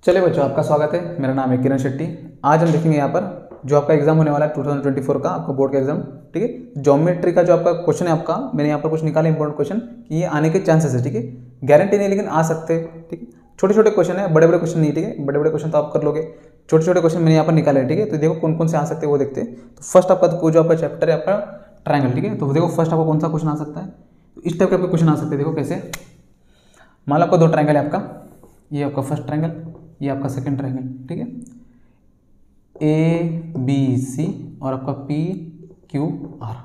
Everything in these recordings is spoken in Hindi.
चलिए बच्चों, आपका स्वागत है। मेरा नाम है किरण शेट्टी। आज हम देखेंगे यहाँ पर जो आपका एग्जाम होने वाला है 2024 का, आपका बोर्ड का एग्जाम। ठीक है, ज्योमेट्री का जो आपका क्वेश्चन है आपका, मैंने यहाँ पर कुछ निकाले इंपॉर्टेंट क्वेश्चन कि ये आने के चांसेस है। ठीक है, गारंटी नहीं लेकिन आ सकते हैं। ठीक है, छोटे छोटे क्वेश्चन है, बड़े बड़े क्वेश्चन नहीं। ठीक है, बड़े बड़े क्वेश्चन तो आप कर लोगे, छोटे छोटे क्वेश्चन मैंने यहाँ पर निकाले। ठीक है, तो देखो कौन कौन से आ सकते हैं वो देखते हैं। तो फर्स्ट आपका जो आपका चैप्टर है आपका ट्रायंगल। ठीक है, तो देखो फर्स्ट आपको कौन सा क्वेश्चन आ सकता है। तो इस टाइप के आपके क्वेश्चन आ सकते हैं। देखो कैसे, मान लो आपका दो ट्रायंगल है आपका, ये आपका फर्स्ट ट्रायंगल, ये आपका सेकंड ट्रायंगल। ठीक है, ए बी सी और आपका पी क्यू आर।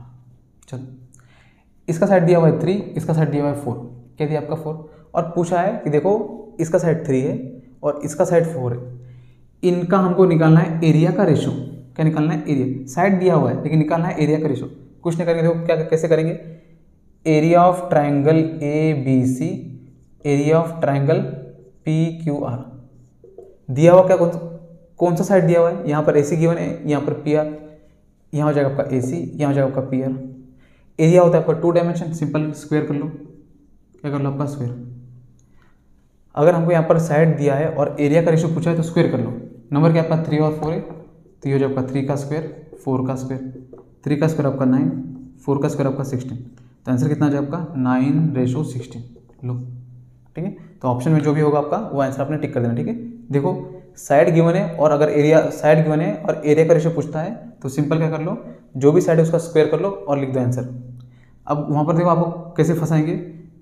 चलो, इसका साइड दिया हुआ है 3, इसका साइड दिया हुआ है 4। क्या दिया आपका 4, और पूछा है कि देखो इसका साइड 3 है और इसका साइड 4 है, इनका हमको निकालना है एरिया का रेशो। क्या निकालना है? एरिया। साइड दिया हुआ है लेकिन निकालना है एरिया का रेशो। कुछ नहीं करेंगे, देखो क्या कैसे करेंगे। Area of triangle A B C, area of triangle P Q R. दिया हुआ क्या, कौन सा साइड दिया हुआ है। यहाँ पर ए सी गिवन है, यहाँ पर पी आर, यहाँ हो जाएगा आपका ए सी, यहाँ हो जाएगा आपका पी आर। एरिया होता है आपका 2 डायमेंशन, सिंपल स्क्वायर कर लो। क्या कर लो आपका स्क्वायर। अगर हमको यहाँ पर साइड दिया है और एरिया का रेशो पूछा है तो स्क्वायर कर लो। नंबर क्या आपका 3 और 4 है, तो ये हो जाएगा आपका 3 का स्क्वायर 4 का स्क्वायर। 3 का स्क्वायर आपका 9, 4 का स्क्वायर आपका 16। तो आंसर कितना आ जाएगा आपका 9:16 लो। ठीक है, तो ऑप्शन में जो भी होगा आपका वो आंसर आपने टिक कर देना। ठीक है, देखो साइड गिवन है और अगर एरिया साइड गिवन है और एरिया का रेशो पूछता है तो सिंपल क्या कर लो, जो भी साइड है उसका स्क्वायर कर लो और लिख दो आंसर। अब वहाँ पर देखो आपको कैसे फंसाएंगे।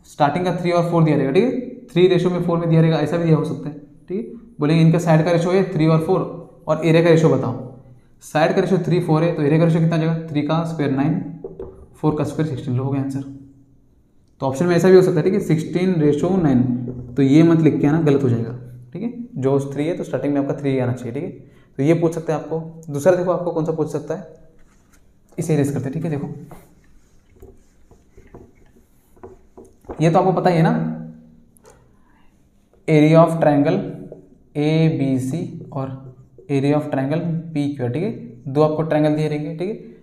स्टार्टिंग का 3 और 4 दिया रहेगा। ठीक है, 3:4 में दिया रहेगा, ऐसा भी दिया हो सकता है। ठीक है, बोलेंगे इनका साइड का रेशो है 3 और 4 और एरिया का रेशो बताओ। साइड का रेशो 3 4 है तो एरिया का रेशो कितना जाएगा, 3 का स्क्वायर 9, 4 का स्क्वायर 16 हो गया आंसर। तो ऑप्शन में ऐसा भी हो सकता है। ठीक है, 16:9, तो ये मत लिख के आना, गलत हो जाएगा। ठीक है, जो 3 है तो स्टार्टिंग में आपका 3 आना चाहिए। ठीक है, तो ये पूछ सकते हैं आपको। दूसरा देखो आपको कौन सा पूछ सकता है, इसे इरेज करते हैं। ठीक है, देखो ये तो आपको पता ही है ना, area of triangle A B C और area of triangle P Q. ठीक है, दो आपको ट्रायंगल दिए रहेंगे। ठीक है,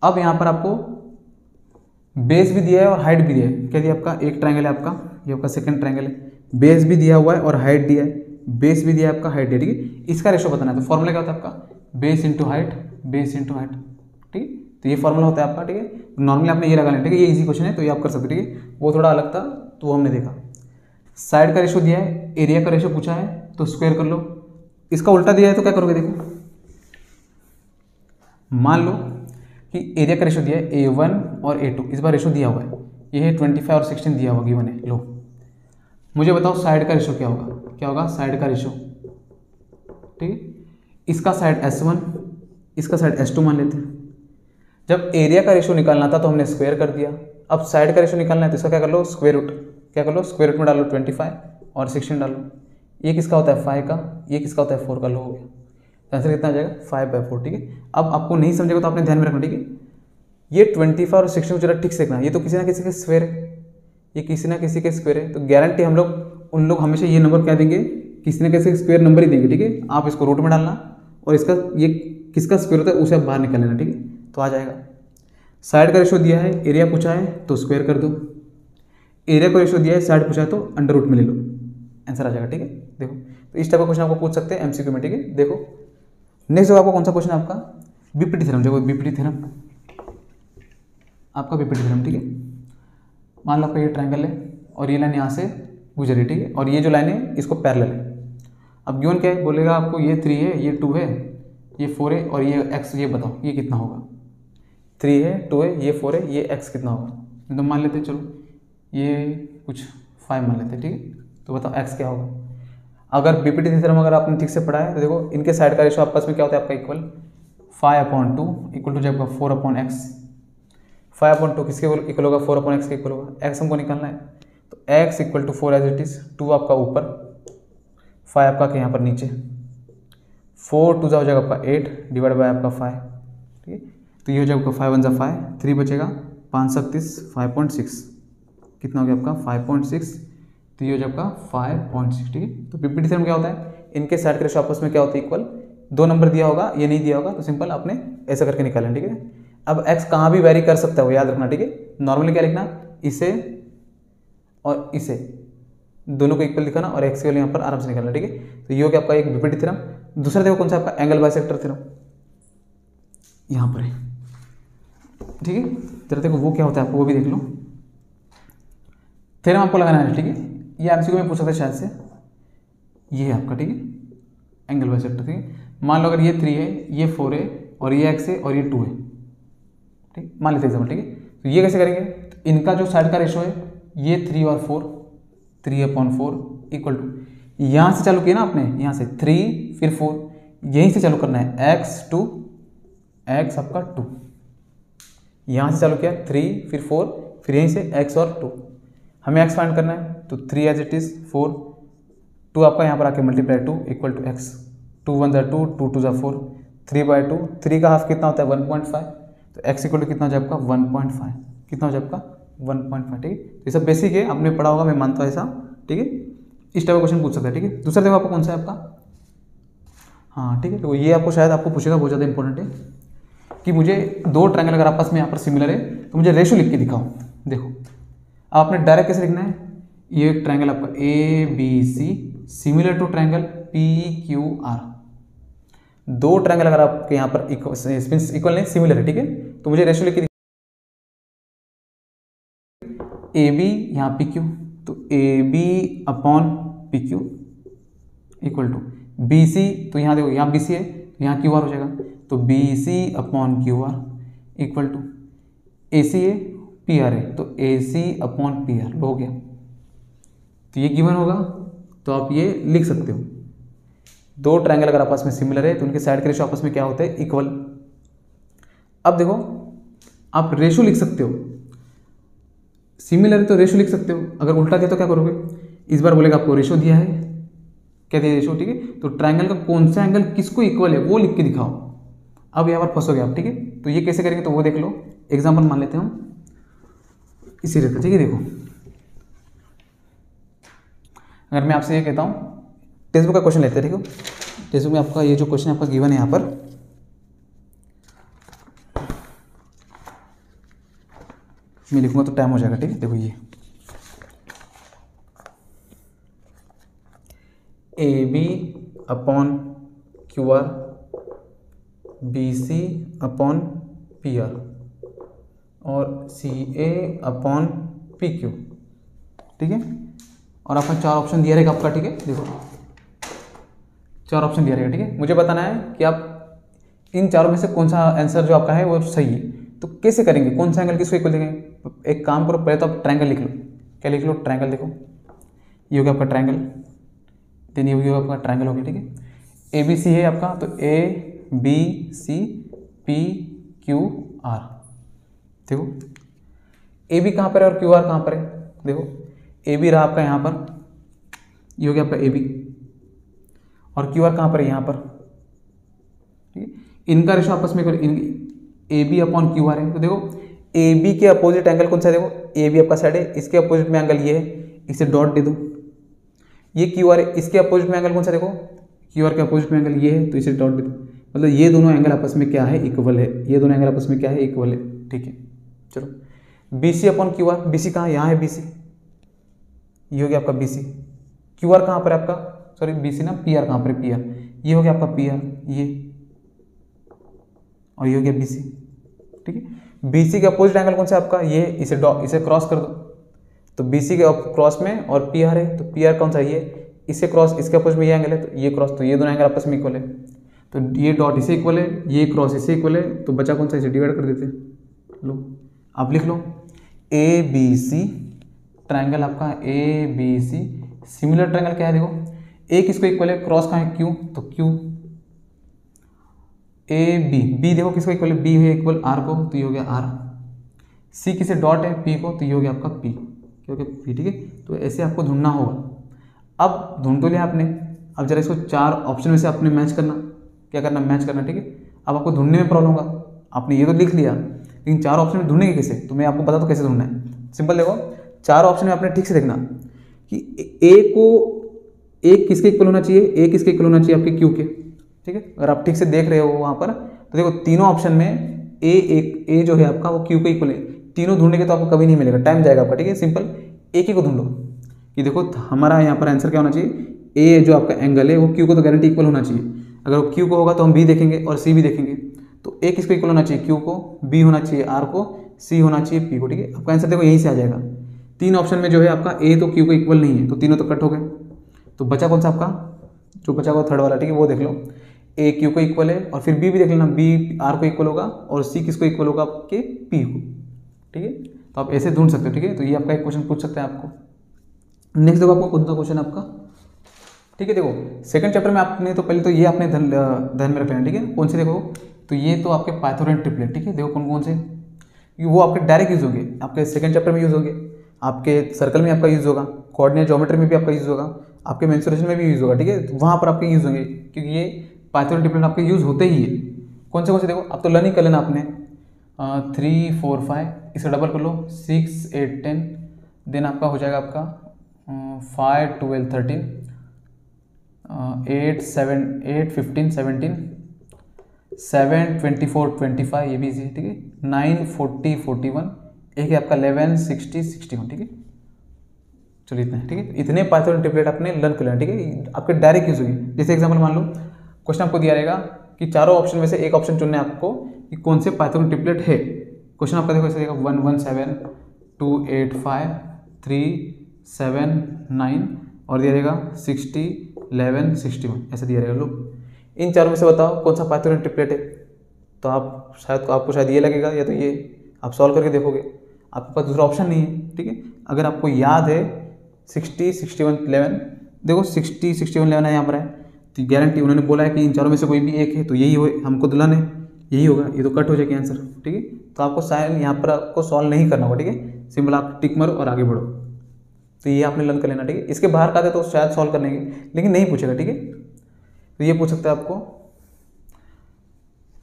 अब यहाँ पर आपको बेस भी दिया है और हाइट भी दिया है। क्या दिया आपका, एक ट्रायंगल है आपका, ये आपका सेकंड ट्रायंगल है, बेस भी दिया हुआ है और हाइट दिया है। बेस भी दिया है आपका, हाइट दिया। ठीक है, इसका रेशो बताना है। तो फॉर्मूला क्या होता है आपका, base into height, base into height. ठीक है, तो ये फॉर्मूला होता है आपका। ठीक है, नॉर्मली आपने ये लगा लेना। ठीक है, ये इजी क्वेश्चन है तो ये आप कर सकते। ठीक है, वो थोड़ा अलग था तो वो हमने देखा। साइड का रेशो दिया है, एरिया का रेशो पूछा है तो स्क्वायर कर लो। इसका उल्टा दिया है तो क्या करोगे, देखो मान लो कि एरिया का रेशो दिया है A1 और A2, इस बार रेशो दिया हुआ है, ये है 25 और 16 दिया हुआ गिवन है। लो मुझे बताओ साइड का रेशो क्या होगा। क्या होगा साइड का रेशो। ठीक है, इसका साइड S1, इसका साइड S2 मान लेते हैं। जब एरिया का रेशो निकालना था तो हमने स्क्वायर कर दिया। अब साइड का रेशो निकालना है तो इसका क्या कर लो, स्क्वायर रूट। क्या कर लो, स्क्वायर रूट में डालो 25 और 16 डालो। ये किसका होता है 5 का, ये किसका होता है 4 का। लो हो गया, आंसर कितना आ जाएगा 5/4। ठीक है, अब आपको नहीं समझेगा तो आपने ध्यान में रखना। ठीक है, ये 25 और 16 को जरा ठीक से देखना, ये तो किसी ना किसी के स्क्वायर है, ये किसी ना किसी के स्क्वायर है। तो गारंटी हम लोग उन लोग हमेशा ये नंबर क्या देंगे, किसी ना किसी स्क्वायर नंबर ही देंगे। ठीक है, आप इसको रूट में डालना और इसका ये किसका स्क्वायर होता है उसे आप बाहर निकाल लेना। ठीक है, तो आ जाएगा। साइड का रेशो दिया है, एरिया पूछा है तो स्क्वायर कर दो। एरिया का रेशो दिया है, साइड पूछा है तो अंडर रूट में ले लो, आंसर आ जाएगा। ठीक है, देखो तो इस टाइप का क्वेश्चन आपको पूछ सकते हैं एमसीक्यू में। ठीक है, देखो नेक्स्ट आपको कौन सा क्वेश्चन है आपका, बीपीटी थ्योरम। देखो बीपीटी थ्योरम, आपका बीपीटी थ्योरम। ठीक है, मान लो आपका ये ट्रायंगल है और ये लाइन यहाँ से गुजरी। ठीक है, और ये जो लाइन है इसको पैरेलल है। अब गिवन क्या है, बोलेगा आपको ये 3 है, ये 2 है, ये 4 है और ये x, ये बताओ ये कितना होगा। 3 है, 2 है, ये 4 है, ये x कितना होगा। तो मान लेते हैं, चलो ये कुछ 5 मान लेते हैं। ठीक है, तो बताओ x क्या होगा। अगर बीपीटी थ्योरम अगर आपने ठीक से पढ़ा है तो देखो इनके साइड का रेशो आपस में क्या होता है आपका इक्वल, 5/2 इक्वल टू जाएगा 4/x। 5/2 किसके इक्वल होगा, 4/x के इक्वल होगा। x हमको निकालना है तो x equal to 4 as it is, 2 आपका ऊपर, 5 आपका यहाँ पर नीचे, 4 2 हो जाएगा आपका 8 डिवाइड बाय आपका 5। ठीक है, तो ये हो जाएगा 5 1 जा 5, 3 बचेगा 5 36 5.6, कितना हो गया आपका 5.6, तो ये हो जाएगा 5.6। ठीक है, तो बीपीटी थ्योरम क्या होता है, इनके साइड के रेशो आपस में क्या होता है इक्वल। 2 नंबर दिया होगा, ये नहीं दिया होगा तो सिंपल आपने ऐसा करके निकालें। ठीक है, अब x कहाँ भी वेरी कर सकता है वो याद रखना। ठीक है, नॉर्मली क्या लिखना, इसे और इसे दोनों को इक्वल दिखाना और एक्स की वैल्यू यहाँ पर आराम से निकालना, ठीक है। तो ये हो गया आपका एक बीपीटी थ्योरम। दूसरा देखो कौन सा आपका एंगल बाइसेक्टर थ्योरम, यहाँ पर है, ठीक है। जरा देखो वो क्या होता है आपको वो भी देख लो। थ्योरम आपको लगाना है, ठीक है। ये एमसीक्यू में पूछा था शायद से, ये है आपका, ठीक है, एंगल बाइसेक्टर, ठीक है। मान लो अगर ये 3 है, ये 4 है और ये x है और ये 2 है, ठीक, मान लेते हैं एग्जाम्पल, ठीक है। तो ये कैसे करेंगे, तो इनका जो साइड का रेशो है ये 3 और 4, 3/4 इक्वल टू, यहाँ से चालू किया ना आपने, यहाँ से 3 फिर 4, यहीं से चालू करना है x2 x आपका 2, यहाँ से चालू किया 3 फिर 4 फिर यहीं से x और 2, हमें x फाइंड करना है। तो 3 एज इट इज 4, 2 आपका यहाँ पर आके मल्टीप्लाई 2 इक्वल टू x, 2 1 = 2, 2 2 = 4, 3/2, 3 का हाफ कितना होता है 1.5, तो x इक्वल टू कितना हो जाए आपका 1.5, कितना हो जाए आपका 1.5, ठीक है। तो ये सब बेसिक है, आपने पढ़ा होगा, मैं मानता हूँ ऐसा, ठीक है। इस टाइप का क्वेश्चन पूछ सकता है, ठीक है। दूसरा देखो आपको कौन सा है आपका, हाँ ठीक है, तो ये आपको शायद आपको पूछेगा, बहुत ज़्यादा इंपॉर्टेंट है कि मुझे 2 ट्रायंगल अगर आपस में यहाँ पर सिमिलर है तो मुझे रेशो लिख के दिखाओ। देखो अब आपने डायरेक्ट कैसे लिखना है, ये ट्रायंगल आपका ABC similar to triangle PQR, 2 triangle अगर आपके यहाँ पर इक्वल नहीं सिमिलर है, ठीक है, तो मुझे रेशो लिख के AB यहाँ PQ, तो AB/PQ इक्वल टू BC, तो यहाँ देखो यहाँ BC है तो यहाँ QR हो जाएगा, तो BC/QR इक्वल टू AC है PR है तो AC/PR हो गया। तो ये गिवन होगा, तो आप ये लिख सकते हो। 2 ट्रायंगल अगर आपस में सिमिलर है तो उनके साइड के रेशो आपस में क्या होते हैं, इक्वल। अब देखो आप रेशो लिख सकते हो, सिमिलर है तो रेशो लिख सकते हो, अगर उल्टा दिया तो क्या करोगे, इस बार बोलेगा आपको रेशो दिया है, क्या दिया रेशो, ठीक है, तो ट्रायंगल का कौन सा एंगल किसको इक्वल है वो लिख के दिखाओ। अब यहाँ पर फंसोगे आप, ठीक है। तो ये कैसे करेंगे तो वो देख लो, एग्जाम्पल मान लेते हैं इसी रहता, ठीक है। देखो अगर मैं आपसे ये कहता हूँ, टेक्स्ट बुक का क्वेश्चन लेते हैं, ठीक है। टेक्स्ट बुक में आपका ये जो क्वेश्चन आपका गिवन है यहाँ पर, मैं लिखूंगा तो टाइम हो जाएगा, ठीक है। देखो ये AB/QR BC/PR और CA/PQ, ठीक है। और आपका 4 ऑप्शन दिया रहेगा आपका, ठीक है। देखो 4 ऑप्शन दिया रहेगा, ठीक है। मुझे बताना है कि आप इन चारों में से कौन सा आंसर जो आपका है वो सही है। तो कैसे करेंगे, कौन सा एंगल किसको इक्वल देंगे, एक काम करो, पहले तो आप ट्रायंगल लिख लो। क्या लिख लो, ट्रायंगल। देखो ये हो गया आपका ट्रायंगल, देन ये हो गया आपका ट्रायंगल हो गया, ठीक है। ABC है आपका, तो ABCPQR। देखो AB कहाँ पर है और QR कहाँ पर है, देखो AB रहा आपका यहाँ पर, ये हो गया आपका AB, और QR कहाँ पर है, यहाँ पर, ठीक है। इनका रेशो आपस में AB/QR है, तो देखो AB के अपोजिट एंगल कौन सा है, देखो AB आपका साइड है, इसके अपोजिट में एंगल ये है, इसे डॉट दे दो। ये QR है, इसके अपोजिट में एंगल कौन सा, देखो QR के अपोजिट में एंगल ये है, तो इसे डॉट दे दो। मतलब ये दोनों एंगल आपस में क्या है, इक्वल है, ये दोनों एंगल आपस में क्या है, इक्वल है, ठीक है। चलो BC/QR, BC कहाँ, यहाँ है BC, ये हो गया आपका BC। QR कहाँ पर है आपका, सॉरी BC ना, PR कहाँ पर है, PR, ये हो गया आपका PR, ये, और ये हो गया BC, ठीक है। BC के अपोजिट एंगल कौन सा आपका, ये, इसे क्रॉस कर दो, तो BC के क्रॉस में और PR है, तो PR कौन सा, ये, इससे क्रॉस, इसके अपोजिट में ये एंगल है, तो ये क्रॉस, तो ये दोनों एंगल आपस में इक्वल है, तो ये डॉट इसे इक्वल है, ये क्रॉस इसे इक्वल है, तो बचा कौन सा, इसे डिवाइड कर देते हैं। लो आप लिख लो ABC ट्रायंगल आपका ABC सिमिलर ट्रायंगल क्या है, देखो A किसको इक्वल है, क्रॉस कहाँ है, Q, तो Q AB, B देखो किसको इक्वल है, B है इक्वल R को, तो ये हो गया R। C किसे डॉट है, P को, तो ये हो गया आपका P, क्या हो गया P, ठीक है। तो ऐसे आपको ढूंढना होगा। अब ढूंढ तो लिया आपने, अब जरा इसको 4 ऑप्शन में से आपने मैच करना, क्या करना, मैच करना, ठीक है। अब आपको ढूंढने में प्रॉब्लम होगा, आपने ये तो लिख लिया, लेकिन 4 ऑप्शन में ढूंढेंगे कैसे, तो मैं आपको बता दूं कैसे ढूंढना है। सिंपल, देखो 4 ऑप्शन में आपने ठीक से देखना कि A किसके इक्वल होना चाहिए, A किसके इक्वल होना चाहिए, आपके Q के, ठीक है। अगर आप ठीक से देख रहे हो वहाँ पर, तो देखो तीनों ऑप्शन में A जो है आपका वो Q के इक्वल है। तीनों ढूंढने के तो आपको कभी नहीं मिलेगा, टाइम जाएगा आपका, ठीक है। सिंपल एक ही को ढूंढो, कि देखो हमारा यहाँ पर आंसर क्या होना चाहिए, ए जो आपका एंगल है वो क्यू को तो गारंटी इक्वल होना चाहिए। अगर वो क्यू को होगा तो हम बी देखेंगे और सी भी देखेंगे। तो ए किसको इक्वल होना चाहिए, क्यू को, बी होना चाहिए आर को, सी होना चाहिए पी को। ठीक है, आपका आंसर देखो यहीं से आ जाएगा। 3 ऑप्शन में जो है आपका ए तो क्यू को इक्वल नहीं है, तो तीनों तो कट हो गए। तो बचा कौन सा आपका, जो बचा हुआ थर्ड वाला, ठीक है वो देख लो। ए क्यू को इक्वल है और फिर बी भी देख लेना, बी आर को इक्वल होगा और सी किसको इक्वल होगा आपके पी को। ठीक है, तो आप ऐसे ढूंढ सकते हो। ठीक है, तो ये आपका एक क्वेश्चन पूछ सकते हैं आपको। नेक्स्ट देखो आपको कौन सा क्वेश्चन आपका। ठीक है, देखो सेकंड चैप्टर में आपने तो पहले तो ये आपने ध्यान में रख लेना। ठीक है, कौन से देखो, तो ये तो आपके पाइथागोरन ट्रिपलेट। ठीक है, देखो कौन कौन से, वो आपके डायरेक्ट यूज होंगे, आपके सेकंड चैप्टर में यूज होंगे, आपके सर्कल में आपका यूज होगा, कोऑर्डिनेट ज्योमेट्री में भी आपका यूज होगा, आपके मेंसुरेशन में भी यूज होगा। ठीक है, तो वहाँ पर आपके यूज होंगे क्योंकि ये पाइथागोरन ट्रिपलेट आपके यूज होते ही है। कौन से देखो, आप तो लर्निंग कर लेना आपने। 3 4 5 इसका डबल कर लो, 6 8 10, देन आपका हो जाएगा आपका 5 12 13, 8 7 8 15 17, 7 24 25, ये भी इजी है। ठीक है, 9 40 41, एक है आपका 11 60 61। ठीक है, चलिए इतना है। ठीक है, इतने पाइथागोरन ट्रिपलेट आपने लर्न कर लेना। ठीक है, आपके डायरेक्ट यूज होगी। जैसे एग्जांपल मान लो क्वेश्चन आपको दिया रहेगा कि चारों ऑप्शन में से एक ऑप्शन चुनना है आपको कि कौन से पाइथागोरन ट्रिपलेट है। क्वेश्चन आपका देखो ऐसे देगा 1 1 7 2 8 5 3 7 9 और दिया रहेगा 60 11 61, ऐसा दिया रहेगा। लो इन चारों में से बताओ कौन सा पाइथागोरन ट्रिपलेट है। तो आप शायद आपको शायद ये लगेगा या तो ये, आप सॉल्व करके देखोगे, आपके पास दूसरा ऑप्शन नहीं है। ठीक है, अगर आपको याद है 60 61 11, देखो 60 61 11 है यहाँ पर है, तो गारंटी उन्होंने बोला है कि इन चारों में से कोई भी एक है, तो यही हो, हमको दुल्हन है, यही होगा। ये तो कट हो जाएगा आंसर। ठीक है, तो आपको साइन यहाँ पर आपको सॉल्व नहीं करना होगा। ठीक है, सिंपल आप टिक मारो और आगे बढ़ो। तो ये आपने लर्न कर लेना। ठीक है, इसके बाहर का था तो शायद सॉल्व कर लेंगे, लेकिन नहीं पूछेगा। ठीक है, तो ये पूछ सकता है आपको,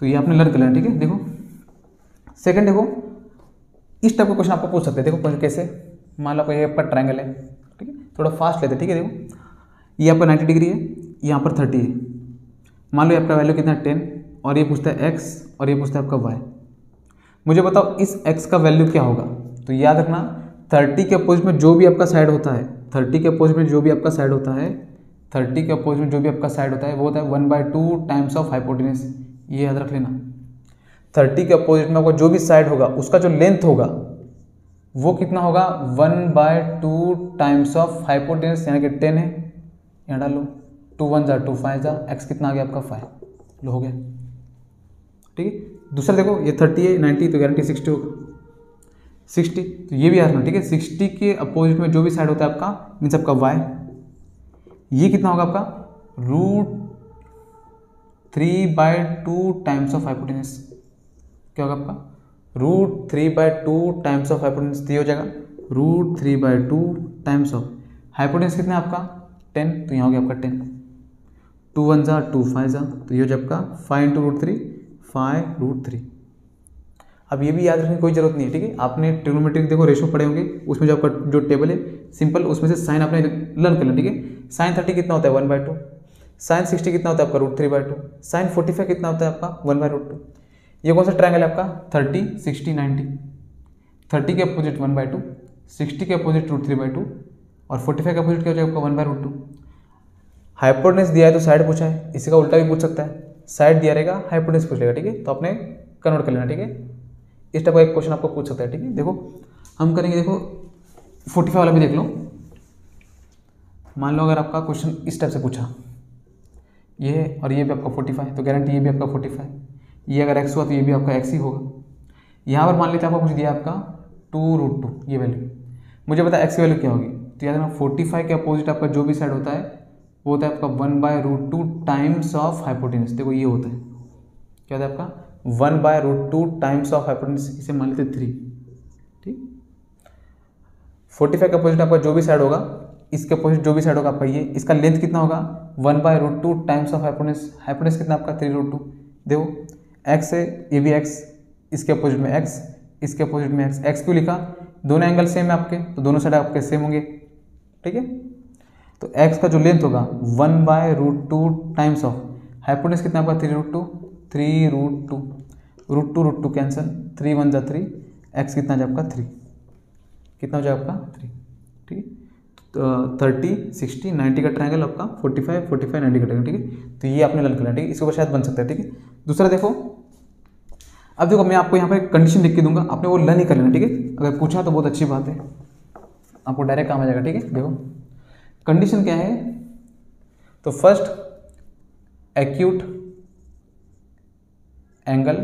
तो ये आपने लर्न कर लेना। ठीक है, देखो सेकंड देखो, इस टाइप का क्वेश्चन आपको पूछ सकते हैं। देखो कैसे, मान लो ये आपका ट्रायंगल है। ठीक है, थोड़ा फास्ट लेते हैं। ठीक है, देखो ये आपका 90 डिग्री है, यहाँ पर 30 है। मान लो आपका वैल्यू कितना है 10, और ये पूछता है x और ये पूछता है आपका y। मुझे बताओ इस x का वैल्यू क्या होगा। तो याद रखना 30 के अपोजिट में जो भी आपका साइड होता है, 30 के अपोजिट में जो भी आपका साइड होता है, 30 के अपोजिट में जो भी आपका साइड होता है वो होता है 1/2 टाइम्स ऑफ हाइपोटेन्यूज। ये याद रख लेना, 30 के अपोजिट में आपका जो भी साइड होगा उसका जो लेंथ होगा वो कितना होगा, 1/2 टाइम्स ऑफ हाइपोटेन्यूज, यानी कि 10 है, यहाँ डाल लो, 2 1 जा 2 5 जा, x कितना आ गया आपका 5, लो हो गया। ठीक है, दूसरा देखो ये 30 है 90, तो गारंटी 60 होगा, 60, तो ये भी याद रखना। ठीक है, 60 के अपोजिट में जो भी साइड होता है आपका मीन्स आपका y, ये कितना होगा आपका √3/2 टाइम्स ऑफ हाइपोटेन्यूज। क्या होगा आपका √3/2 टाइम्स ऑफ हाइपोटेन्यूज, ये हो जाएगा √3/2 टाइम्स ऑफ हाइपोटेन्यूज कितना है आपका 10, तो यहाँ हो गया आपका 10, 2 1 जा 2 5 जा, तो ये हो जाएगा आपका 5 × √3 5√3। अब ये भी याद रखने की कोई जरूरत नहीं है। ठीक है, आपने ट्रिग्नोमेट्रिक देखो रेशो पढ़े होंगे, उसमें जो आपका जो टेबल है सिंपल, उसमें से साइन आपने लर्न कर लेना। ठीक है, साइन 30 कितना होता है 1/2, साइन 60 कितना होता है आपका √3/2, साइन 45 कितना होता है आपका 1/√2। ये कौन सा ट्रायंगल है आपका 30 60 90, 30 के अपोजिट 1/2, 60 के अपोजिट √3/2 और 45 के अपोजिट क्या हो जाएगा आपका 1/√2। हाइपोटेन्यूज दिया है तो साइड पूछा है, इसी का उल्टा भी पूछ सकता है, साइड दिया रहेगा हाइपोटेन्यूज पूछ लेगा। ठीक है, तो आपने कन्वर्ट कर लेना। ठीक है, इस टाइप का एक क्वेश्चन आपको पूछ सकता है। ठीक है, देखो हम करेंगे, देखो 45 वाला भी देख लो। मान लो अगर आपका क्वेश्चन इस टाइप से पूछा, ये और ये भी आपका 45, तो गारंटी ये भी आपका 45, ये अगर x हुआ तो ये भी आपका x ही होगा। यहाँ पर मान लेते हैं आपको कुछ दिया आपका 2√2, ये वैल्यू मुझे पता है x की वैल्यू क्या होगी, तो याद रखना 45 के अपोजिट आपका जो भी साइड होता है वो होता है आपका 1/√2 टाइम्स ऑफ हाइपोटेन्यूज। देखो ये होता है, क्या होता है आपका 1/√2 टाइम्स ऑफ हाइपोटेन्यूज, इसे मान लेते 3। ठीक, 45 के अपोजिट आपका जो भी साइड होगा, इसके अपोजिट जो भी साइड होगा आपका ये, इसका लेंथ कितना होगा 1/√2 टाइम्स ऑफ हाइपोटेन्यूज। हाइपोटेन्यूज कितना आपका 3√2। देखो x है, ये भी x, इसके अपोजिट में x, इसके अपोजिट में x, x क्यों लिखा, दोनों एंगल सेम है आपके, तो दोनों साइड आपके सेम होंगे। ठीक है, तो x का जो लेंथ होगा 1/√2 टाइम्स ऑफ हाइपोटेन्यूज कितना आपका 3√2, √2 कैंसिल, 3 1 जा 3, x कितना जाए आपका 3, कितना हो जाएगा आपका 3। ठीक है, 30 60 90 का ट्रायंगल आपका 45 45 90 का ट्रायंगल, ठीक है। तो ये आपने लर्न करना, ठीक है। इसके ऊपर शायद बन सकता है, ठीक है। दूसरा देखो, अब देखो मैं आपको यहाँ पर कंडीशन लिख के दूंगा, आपने वो लर्न ही कर लेना, ठीक है। अगर पूछा तो बहुत अच्छी बात है, आपको डायरेक्ट काम आ जाएगा, ठीक है। देखो कंडीशन क्या है, तो फर्स्ट एक्यूट एंगल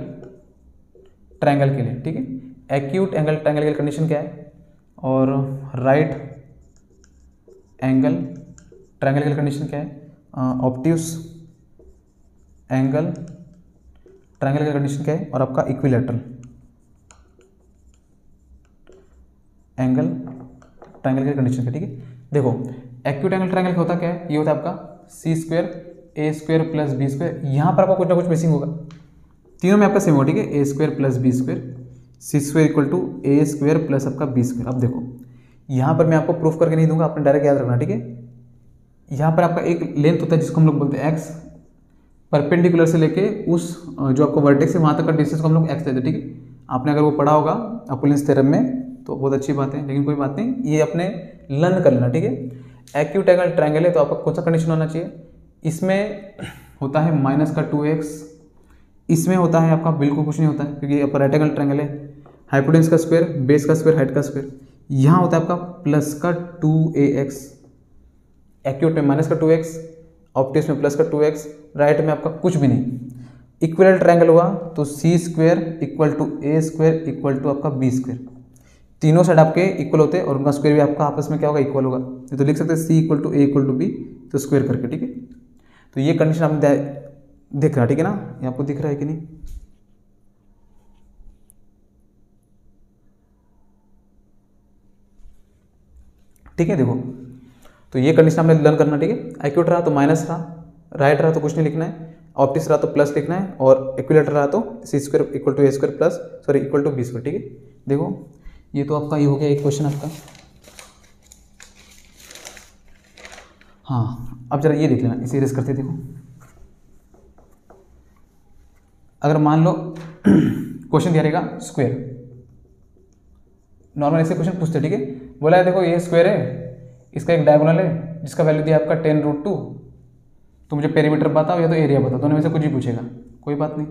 ट्रायंगल के लिए, ठीक है। एक्यूट एंगल ट्रायंगल के लिए कंडीशन क्या है, और राइट एंगल ट्रायंगल के लिए कंडीशन क्या है, ऑब्ट्यूस एंगल ट्रायंगल की कंडीशन क्या है, और आपका इक्विलैटरल एंगल ट्रायंगल की कंडीशन क्या है, ठीक है। देखो एक्यूट एंगल ट्रायंगल होता क्या है, ये होता है आपका सी स्क्वायर ए स्क्वायर प्लस बी स्क्वायर। यहाँ पर आपका कुछ ना कुछ मिसिंग होगा, तीनों में आपका सेम होगा, ठीक है। A square plus B square, C square equal to A square plus आपका बी स्क्वायर। अब देखो यहाँ पर मैं आपको प्रूफ करके नहीं दूंगा, आपने डायरेक्ट याद रखना, ठीक है। यहाँ पर आपका एक लेंथ होता है जिसको हम लोग बोलते हैं एक्स, परपेंडिकुलर से लेके उस जो आपको वर्टेक्स है वहाँ तक का डिस्टेंस को हम लोग एक्स देते हैं, ठीक है। आपने अगर वो पढ़ा होगा अपोलिन्स थ्योरम में तो बहुत अच्छी बात है, लेकिन कोई बात नहीं, ये अपने लर्न कर लेना, ठीक है। एक्यूट एंगल ट्रायंगल है तो आपका कौन सा कंडीशन होना चाहिए, इसमें होता है माइनस का 2x, इसमें होता है आपका बिल्कुल कुछ नहीं होता है क्योंकि आपका राइट एंगल ट्रायंगल है, हाइपोटेन्यूस का स्क्वायर, बेस का स्क्वायर, हाइट का स्क्वायर। यहाँ होता है आपका प्लस का 2ax, एक्यूट में माइनस का 2x, ऑब्ट्यूस में प्लस का 2x, राइट में आपका कुछ भी नहीं। इक्विलैटरल ट्रायंगल हुआ तो C square equal to A square equal to आपका बी स्क्वायर, तीनों साइड आपके इक्वल होते हैं और उनका स्क्वायर भी आपका आपस में क्या होगा, इक्वल होगा। तो लिख सकते हैं C equal to A equal to B, तो स्क्वायर करके, ठीक है। तो ये कंडीशन आपने देख रहा, ठीक है ना, ये आपको दिख रहा है कि नहीं। ठीक है, देखो तो ये कंडीशन आपने लर्न करना, ठीक है। एक्यूट रहा तो माइनस रहा, राइट रहा तो कुछ नहीं लिखना है, ऑप्टिक्स रहा तो प्लस लिखना है, और इक्विलैटरल रहा तो C square equal to A square plus sorry equal to B square, ठीक है। देखो ये तो आपका ये हो गया एक क्वेश्चन आपका। हाँ अब जरा ये देख लेना, इसे रेस करते देखो। अगर मान लो क्वेश्चन दिया रहेगा स्क्वायर, नॉर्मल ऐसे क्वेश्चन पूछते, ठीक है। बोला है देखो ये स्क्वायर है, इसका एक डायगोनल है जिसका वैल्यू दिया आपका 10√2, तो मुझे पेरीमीटर बताओ या तो एरिया बताओ, दोनों में से कुछ भी पूछेगा, कोई बात नहीं।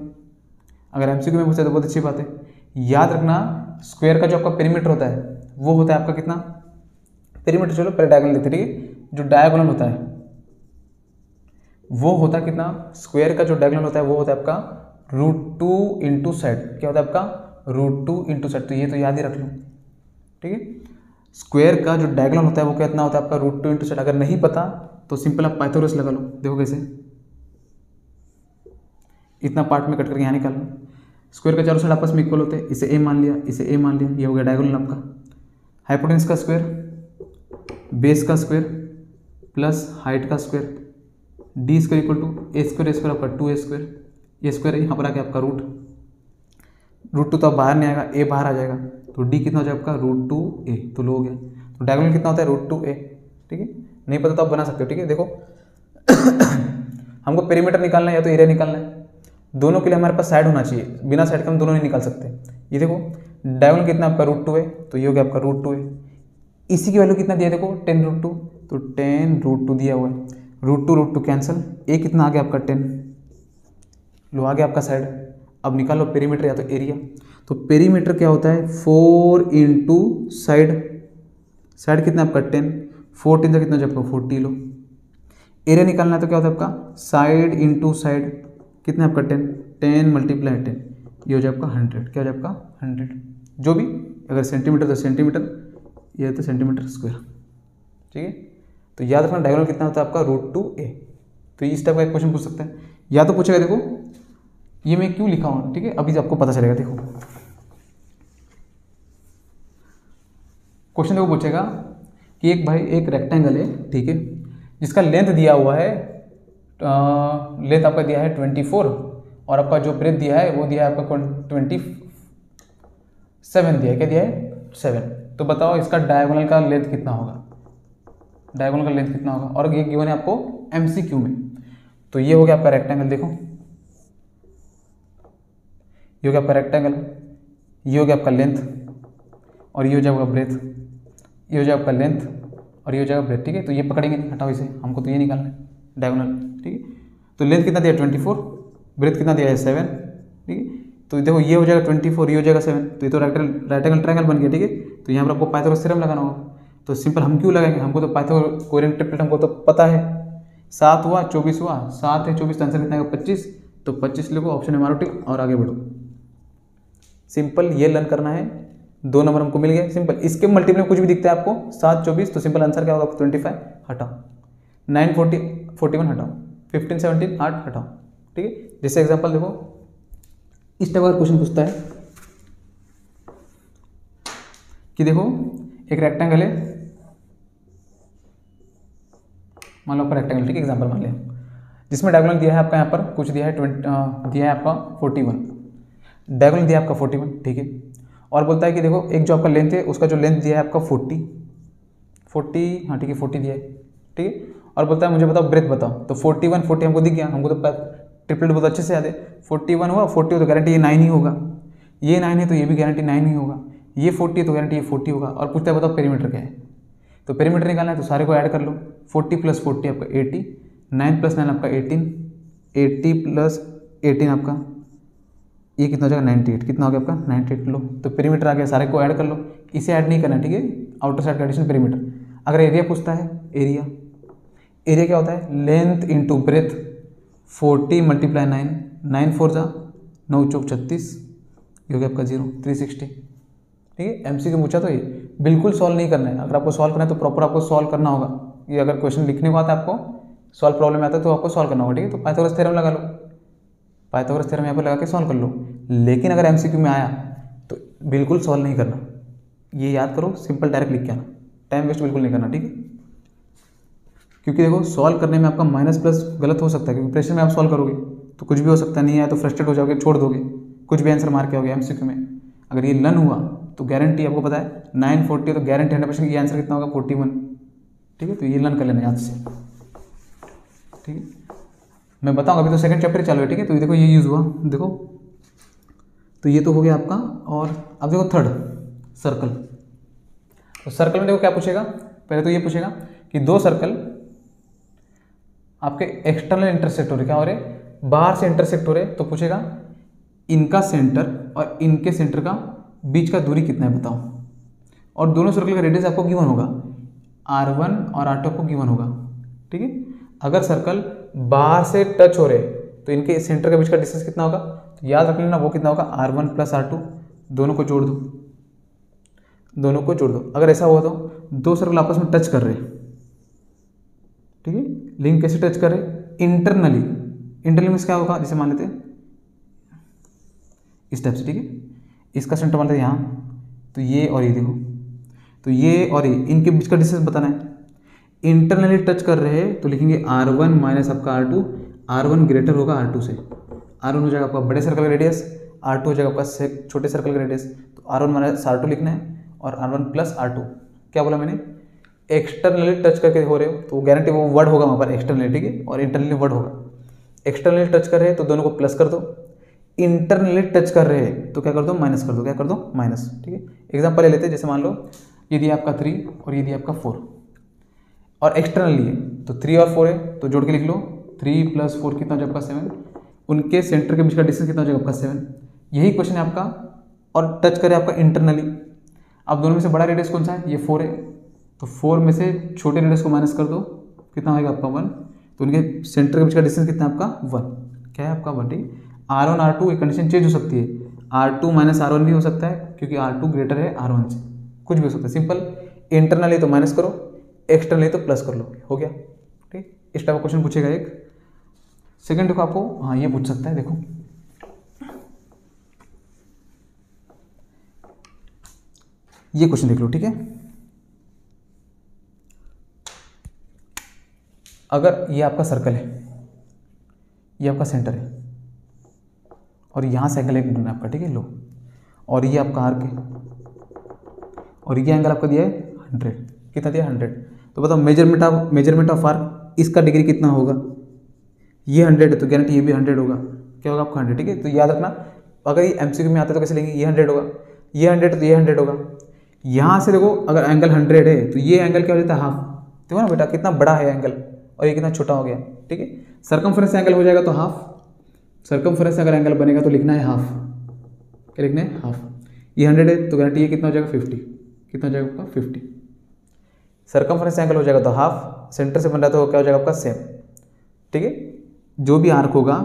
अगर एमसीक्यू में पूछे तो बहुत अच्छी बात है। याद रखना स्क्वायर का जो आपका पेरीमीटर होता है वो होता है आपका कितना, पेरीमीटर चलो पहले डायगोनल लेते, ठीक है। जो डायगोनल होता है वो होता है कितना, स्क्वायर का जो डायगोनल होता है वो होता है आपका √2 इंटू साइड, क्या होता है आपका √2 इंटू साइड, तो ये तो याद ही रख लो, ठीक है। स्क्वायर का जो डायगोनल होता है वो कितना होता है आपका √2 इंटू साइड। अगर नहीं पता तो सिंपल आप पाइथागोरस लगा लो, देखो कैसे, इतना पार्ट में कट करके यहाँ निकाल लो। स्क्वायर का चारों साइड आपस में इक्वल होते हैं, इसे ए मान लिया, इसे ए मान लिया, ये हो गया डायगोनल आपका। हाइपोटेन्यूस का स्क्वायर, बेस का स्क्वायर प्लस हाइट का square, D square equal to A square आपका 2a स्क्वायर, ये स्क्वायर यहाँ पर आके आपका √2 तो अब बाहर नहीं आएगा, ए बाहर आ जाएगा, तो डी कितना हो जाएगा आपका √2a, तो लो हो गया। तो डायगोनल कितना होता है √2a, ठीक है। नहीं पता तो आप बना सकते हो, ठीक है। देखो हमको पेरीमीटर निकालना है या तो एरिया निकालना है, दोनों के लिए हमारे पास साइड होना चाहिए, बिना साइड के हम दोनों नहीं निकाल सकते। ये देखो डायगोनल कितना आपका √2 है, तो ये हो गया आपका √2 है। इसी की वैल्यू कितना दिया देखो 10√2, तो 10√2 दिया हुआ है, √2 कैंसिल, ए कितना आ गया आपका 10, लो आ गया आपका साइड। अब निकालो पेरीमीटर या तो एरिया, तो पेरीमीटर क्या होता है 4 इंटू साइड, साइड कितना आपका 10, 14 का कितना हो जाएगा 40, लो। एरिया निकालना है तो क्या होता है आपका साइड इंटू साइड, कितना आपका 10 मल्टीप्लाई 10, ये हो जाए आपका 100, क्या हो जाए आपका 100, जो भी, अगर सेंटीमीटर तो सेंटीमीटर, ये तो सेंटीमीटर स्क्वायर, ठीक है। तो याद रखना डायगोनल कितना होता है आपका √2a। तो इस टाइप का एक क्वेश्चन पूछ सकते हैं, या तो पूछेगा देखो ये मैं क्यों लिखा हूँ, ठीक है, अभी आपको पता चलेगा। देखो क्वेश्चन देखो पूछेगा कि एक भाई एक रेक्टेंगल है, ठीक है, जिसका लेंथ दिया हुआ है, लेंथ आपका दिया है 24 और आपका जो ब्रेथ दिया है वो दिया है आपका 27 दिया है, क्या दिया है 7। तो बताओ इसका डायगोनल का लेंथ कितना होगा, डायगोनल का लेंथ कितना होगा, और ये गिवन है आपको एमसीक्यू में। तो ये हो गया आपका रेक्टेंगल, देखो ये हो गया आपका रेक्टेंगल, ये हो गया आपका लेंथ, और ये हो जाएगा ब्रेथ, ये हो जाएगा आपका लेंथ और ये हो जाएगा ब्रेथ, ठीक है। तो ये पकड़ेंगे नहीं, हटाओ इसे, हमको तो ये निकालना है डायगोनल, ठीक है। तो लेंथ कितना दिया है 24, ब्रेथ कितना दिया है 7, ठीक है। तो देखो ये हो जाएगा 24, ये हो जाएगा 7, तो ये तो राइट एंगल ट्रायंगल बन गया, ठीक है। तो यहाँ पर आपको पाइथागोरस थ्योरम लगाना होगा। तो सिंपल हम क्यों लगाएंगे, हमको तो पाइथागोरस कोहेरेंट ट्रिपलेट हमको तो पता है। 7 हुआ 24 हुआ, 7 है 24, तो आंसर कितना आएगा 25। तो 25 लिखो, ऑप्शन है मारो टिक और आगे बढ़ो। सिंपल ये लर्न करना है। 2 नंबर हमको मिल गए। सिंपल इसके मल्टीपल में कुछ भी दिखता है आपको 7 24, तो सिंपल आंसर क्या होगा 25, हटाओ। 9 40 41 हटाओ, 15 17 8 हटाओ, ठीक है। जैसे एग्जांपल देखो, इस टाइप का क्वेश्चन पूछता है कि देखो एक रेक्टेंगल है, मान लो आपका रेक्टेंगल, ठीक है, एग्जांपल मान लिया, जिसमें डायगोनल दिया है आपका यहाँ पर कुछ दिया है 20 दिया है आपका 41, डायगोनल दिया है आपका 41, ठीक है। और बोलता है कि देखो एक जो आपका लेंथ है उसका जो लेंथ दिया है आपका 40, हाँ ठीक है 40 दिया है, ठीक है। और बोलता है मुझे बताओ ब्रेथ बताओ, तो 41 40 हमको दिख गया, हमको तो ट्रिपलेट बहुत अच्छे से याद है। 41 हुआ 40 हो तो गारंटी ये 9 ही होगा, ये 9 है तो ये भी गारंटी 9 ही होगा, ये 40 है तो गारंटी ये 40 होगा। और पूछता है बताओ पेरीमीटर क्या है, तो पेरीमीटर निकालना है तो सारे को ऐड कर लो। 40 + 40 आपका 80, 9 + 9 आपका 18, 80 + 18 आपका ये कितना हो जाएगा 98, कितना हो गया आपका 98 लो। तो पेरीमीटर आ गया, सारे को ऐड कर लो, इसे ऐड नहीं करना, ठीक है, आउटर साइड का एडिशन पेरीमीटर। अगर एरिया पूछता है, एरिया क्या होता है, लेंथ इंटू ब्रेथ, 40 × 9, 9 4 जा 9 चौक 36, ये हो गया आपका 0 360, ठीक है। एमसीक्यू पूछा तो ये बिल्कुल सॉल्व नहीं करना है। अगर आपको सॉल्व करना है तो प्रॉपर आपको सॉल्व करना होगा। ये अगर क्वेश्चन लिखने को आता है आपको, सॉल्व प्रॉब्लम आता है तो आपको सॉल्व करना होगा, ठीक है। तो पाइथागोरस थ्योरम लगा लो, पाइथागोरस थ्योरम यहाँ पर लगा के सॉल्व कर लो। लेकिन अगर एमसीक्यू में आया तो बिल्कुल सॉल्व नहीं करना, ये याद करो, सिंपल डायरेक्ट लिख के आना, टाइम वेस्ट बिल्कुल नहीं करना, ठीक है। क्योंकि देखो सॉल्व करने में आपका माइनस प्लस गलत हो सकता है, क्योंकि प्रेशर में आप सॉल्व करोगे तो कुछ भी हो सकता है, नहीं आया तो फ्रस्ट्रेट हो जाओगे, छोड़ दोगे, कुछ भी आंसर मार के आओगे एमसीक्यू में। अगर ये लर्न हुआ तो गारंटी आपको पता है 940 तो गारंटी 100% ये आंसर कितना होगा 41, ठीक है। तो ये लर्न कर लेना याद से, ठीक है। मैं बताऊंगा, अभी तो सेकंड चैप्टर चालू है, ठीक है। तो ये देखो ये यूज़ हुआ, देखो तो ये तो हो गया आपका। और अब देखो थर्ड सर्कल, तो सर्कल में देखो क्या पूछेगा, पहले तो ये पूछेगा कि 2 सर्कल आपके एक्सटर्नल इंटरसेक्ट हो रहे, क्या हो रहे, बाहर से इंटरसेक्ट हो रहे, तो पूछेगा इनका सेंटर और इनके सेंटर का बीच का दूरी कितना है बताओ। और दोनों सर्कल का रेडियस आपको गिवन होगा, R1 और R2 आपको गिवन होगा, ठीक है। अगर सर्कल बाहर से टच हो रहे तो इनके सेंटर के बीच का डिस्टेंस कितना होगा, तो याद रख लेना वो कितना होगा R1 + R2, दोनों को जोड़ दो, दोनों को जोड़ दो। अगर ऐसा हुआ तो 2 सर्कल आपस में टच कर रहे, ठीक है। लिंक कैसे टच कर रहे, इंटरनली, इंटरनली मीन्स क्या होगा, जैसे मान लेते हैं इस टाइप से, ठीक है। इसका सेंटर मान लेते हैं यहाँ, तो ये और ये देखो, तो ये और ये इनके बीच का डिस्टेंस बताना है। इंटरनली टच कर रहे हैं तो लिखेंगे R1 - आपका R2, R1 ग्रेटर होगा R2 से, R1 हो जाएगा आपका बड़े सर्कल का रेडियस, R2 हो जाएगा आपका छोटे सर्कल का रेडियस। तो R1 - R2 लिखना है, और R1 + R2 क्या बोला मैंने, एक्सटर्नली टच करके हो रहे हो तो गारंटी वो वर्ड होगा वहाँ पर एक्सटर्नली, ठीक है, और इंटरनली वर्ड होगा। एक्सटर्नली टच कर रहे हैं तो दोनों को प्लस कर दो, इंटरनली टच कर रहे हैं तो क्या कर दो माइनस कर दो, क्या कर दो माइनस, ठीक है। एग्जांपल ले लेते हैं, जैसे मान लो ये दिया आपका 3 और ये दिया आपका 4, और एक्सटर्नली है तो 3 और 4 है तो जोड़ के लिख लो, 3 + 4 कितना हो जाएगा आपका 7, उनके सेंटर के बीच का डिस्टेंस कितना हो जाएगा आपका 7। यही क्वेश्चन है आपका, और टच करे आपका इंटरनली। अब दोनों में से बड़ा रेडियस कौन सा है, ये 4 है, तो 4 में से छोटे रेडियस को माइनस कर दो, कितना होगा आपका 1, तो उनके सेंटर के बीच का डिस्टेंस कितना है आपका 1, क्या है आपका 1, ठीक। R1 R2 एक कंडीशन चेंज हो सकती है, R2 - R1 भी हो सकता है, क्योंकि R2 ग्रेटर है R1 से, कुछ भी हो सकता है। सिंपल इंटरनली तो माइनस करो, एक्सटर्नली तो प्लस कर लो, हो गया, ठीक। इस टाइप का क्वेश्चन पूछेगा एक। सेकंड देखो आपको, हाँ ये पूछ सकता है, देखो ये क्वेश्चन देख लो, ठीक है। अगर ये आपका सर्कल है, ये आपका सेंटर है, और यहाँ से एंगल एक बनना है आपका, ठीक है, लो, और ये आपका आर्क है, और ये एंगल आपका दिया है 100, कितना दिया 100, तो बताओ मेजरमेंट ऑफ आर्क, इसका डिग्री कितना होगा, ये 100 है तो गारंटी ये भी 100 होगा, क्या होगा आपका 100, ठीक है। तो याद रखना, अगर ये एमसीक्यू में आता है तो कैसे लेंगे, ये 100 होगा, ये 100 तो ये 100 होगा। यहाँ से देखो अगर एंगल 100 है तो ये एंगल क्या हो जाता है हाफ, देखो ना बेटा कितना बड़ा है एंगल और ये कितना छोटा हो गया, ठीक है। सर्कमफ्रेंस एंगल हो जाएगा तो हाफ, सर्कमफ्रेंस अगर एंगल बनेगा तो लिखना है हाफ, क्या लिखना है हाफ। ये 100 है तो गारंटी ये कितना हो जाएगा 50, कितना हो जाएगा आपका 50। सर्कमफ्रेंस एंगल हो जाएगा तो हाफ, सेंटर से बन रहा है तो क्या हो जाएगा आपका सेम, ठीक है। जो भी आर्क होगा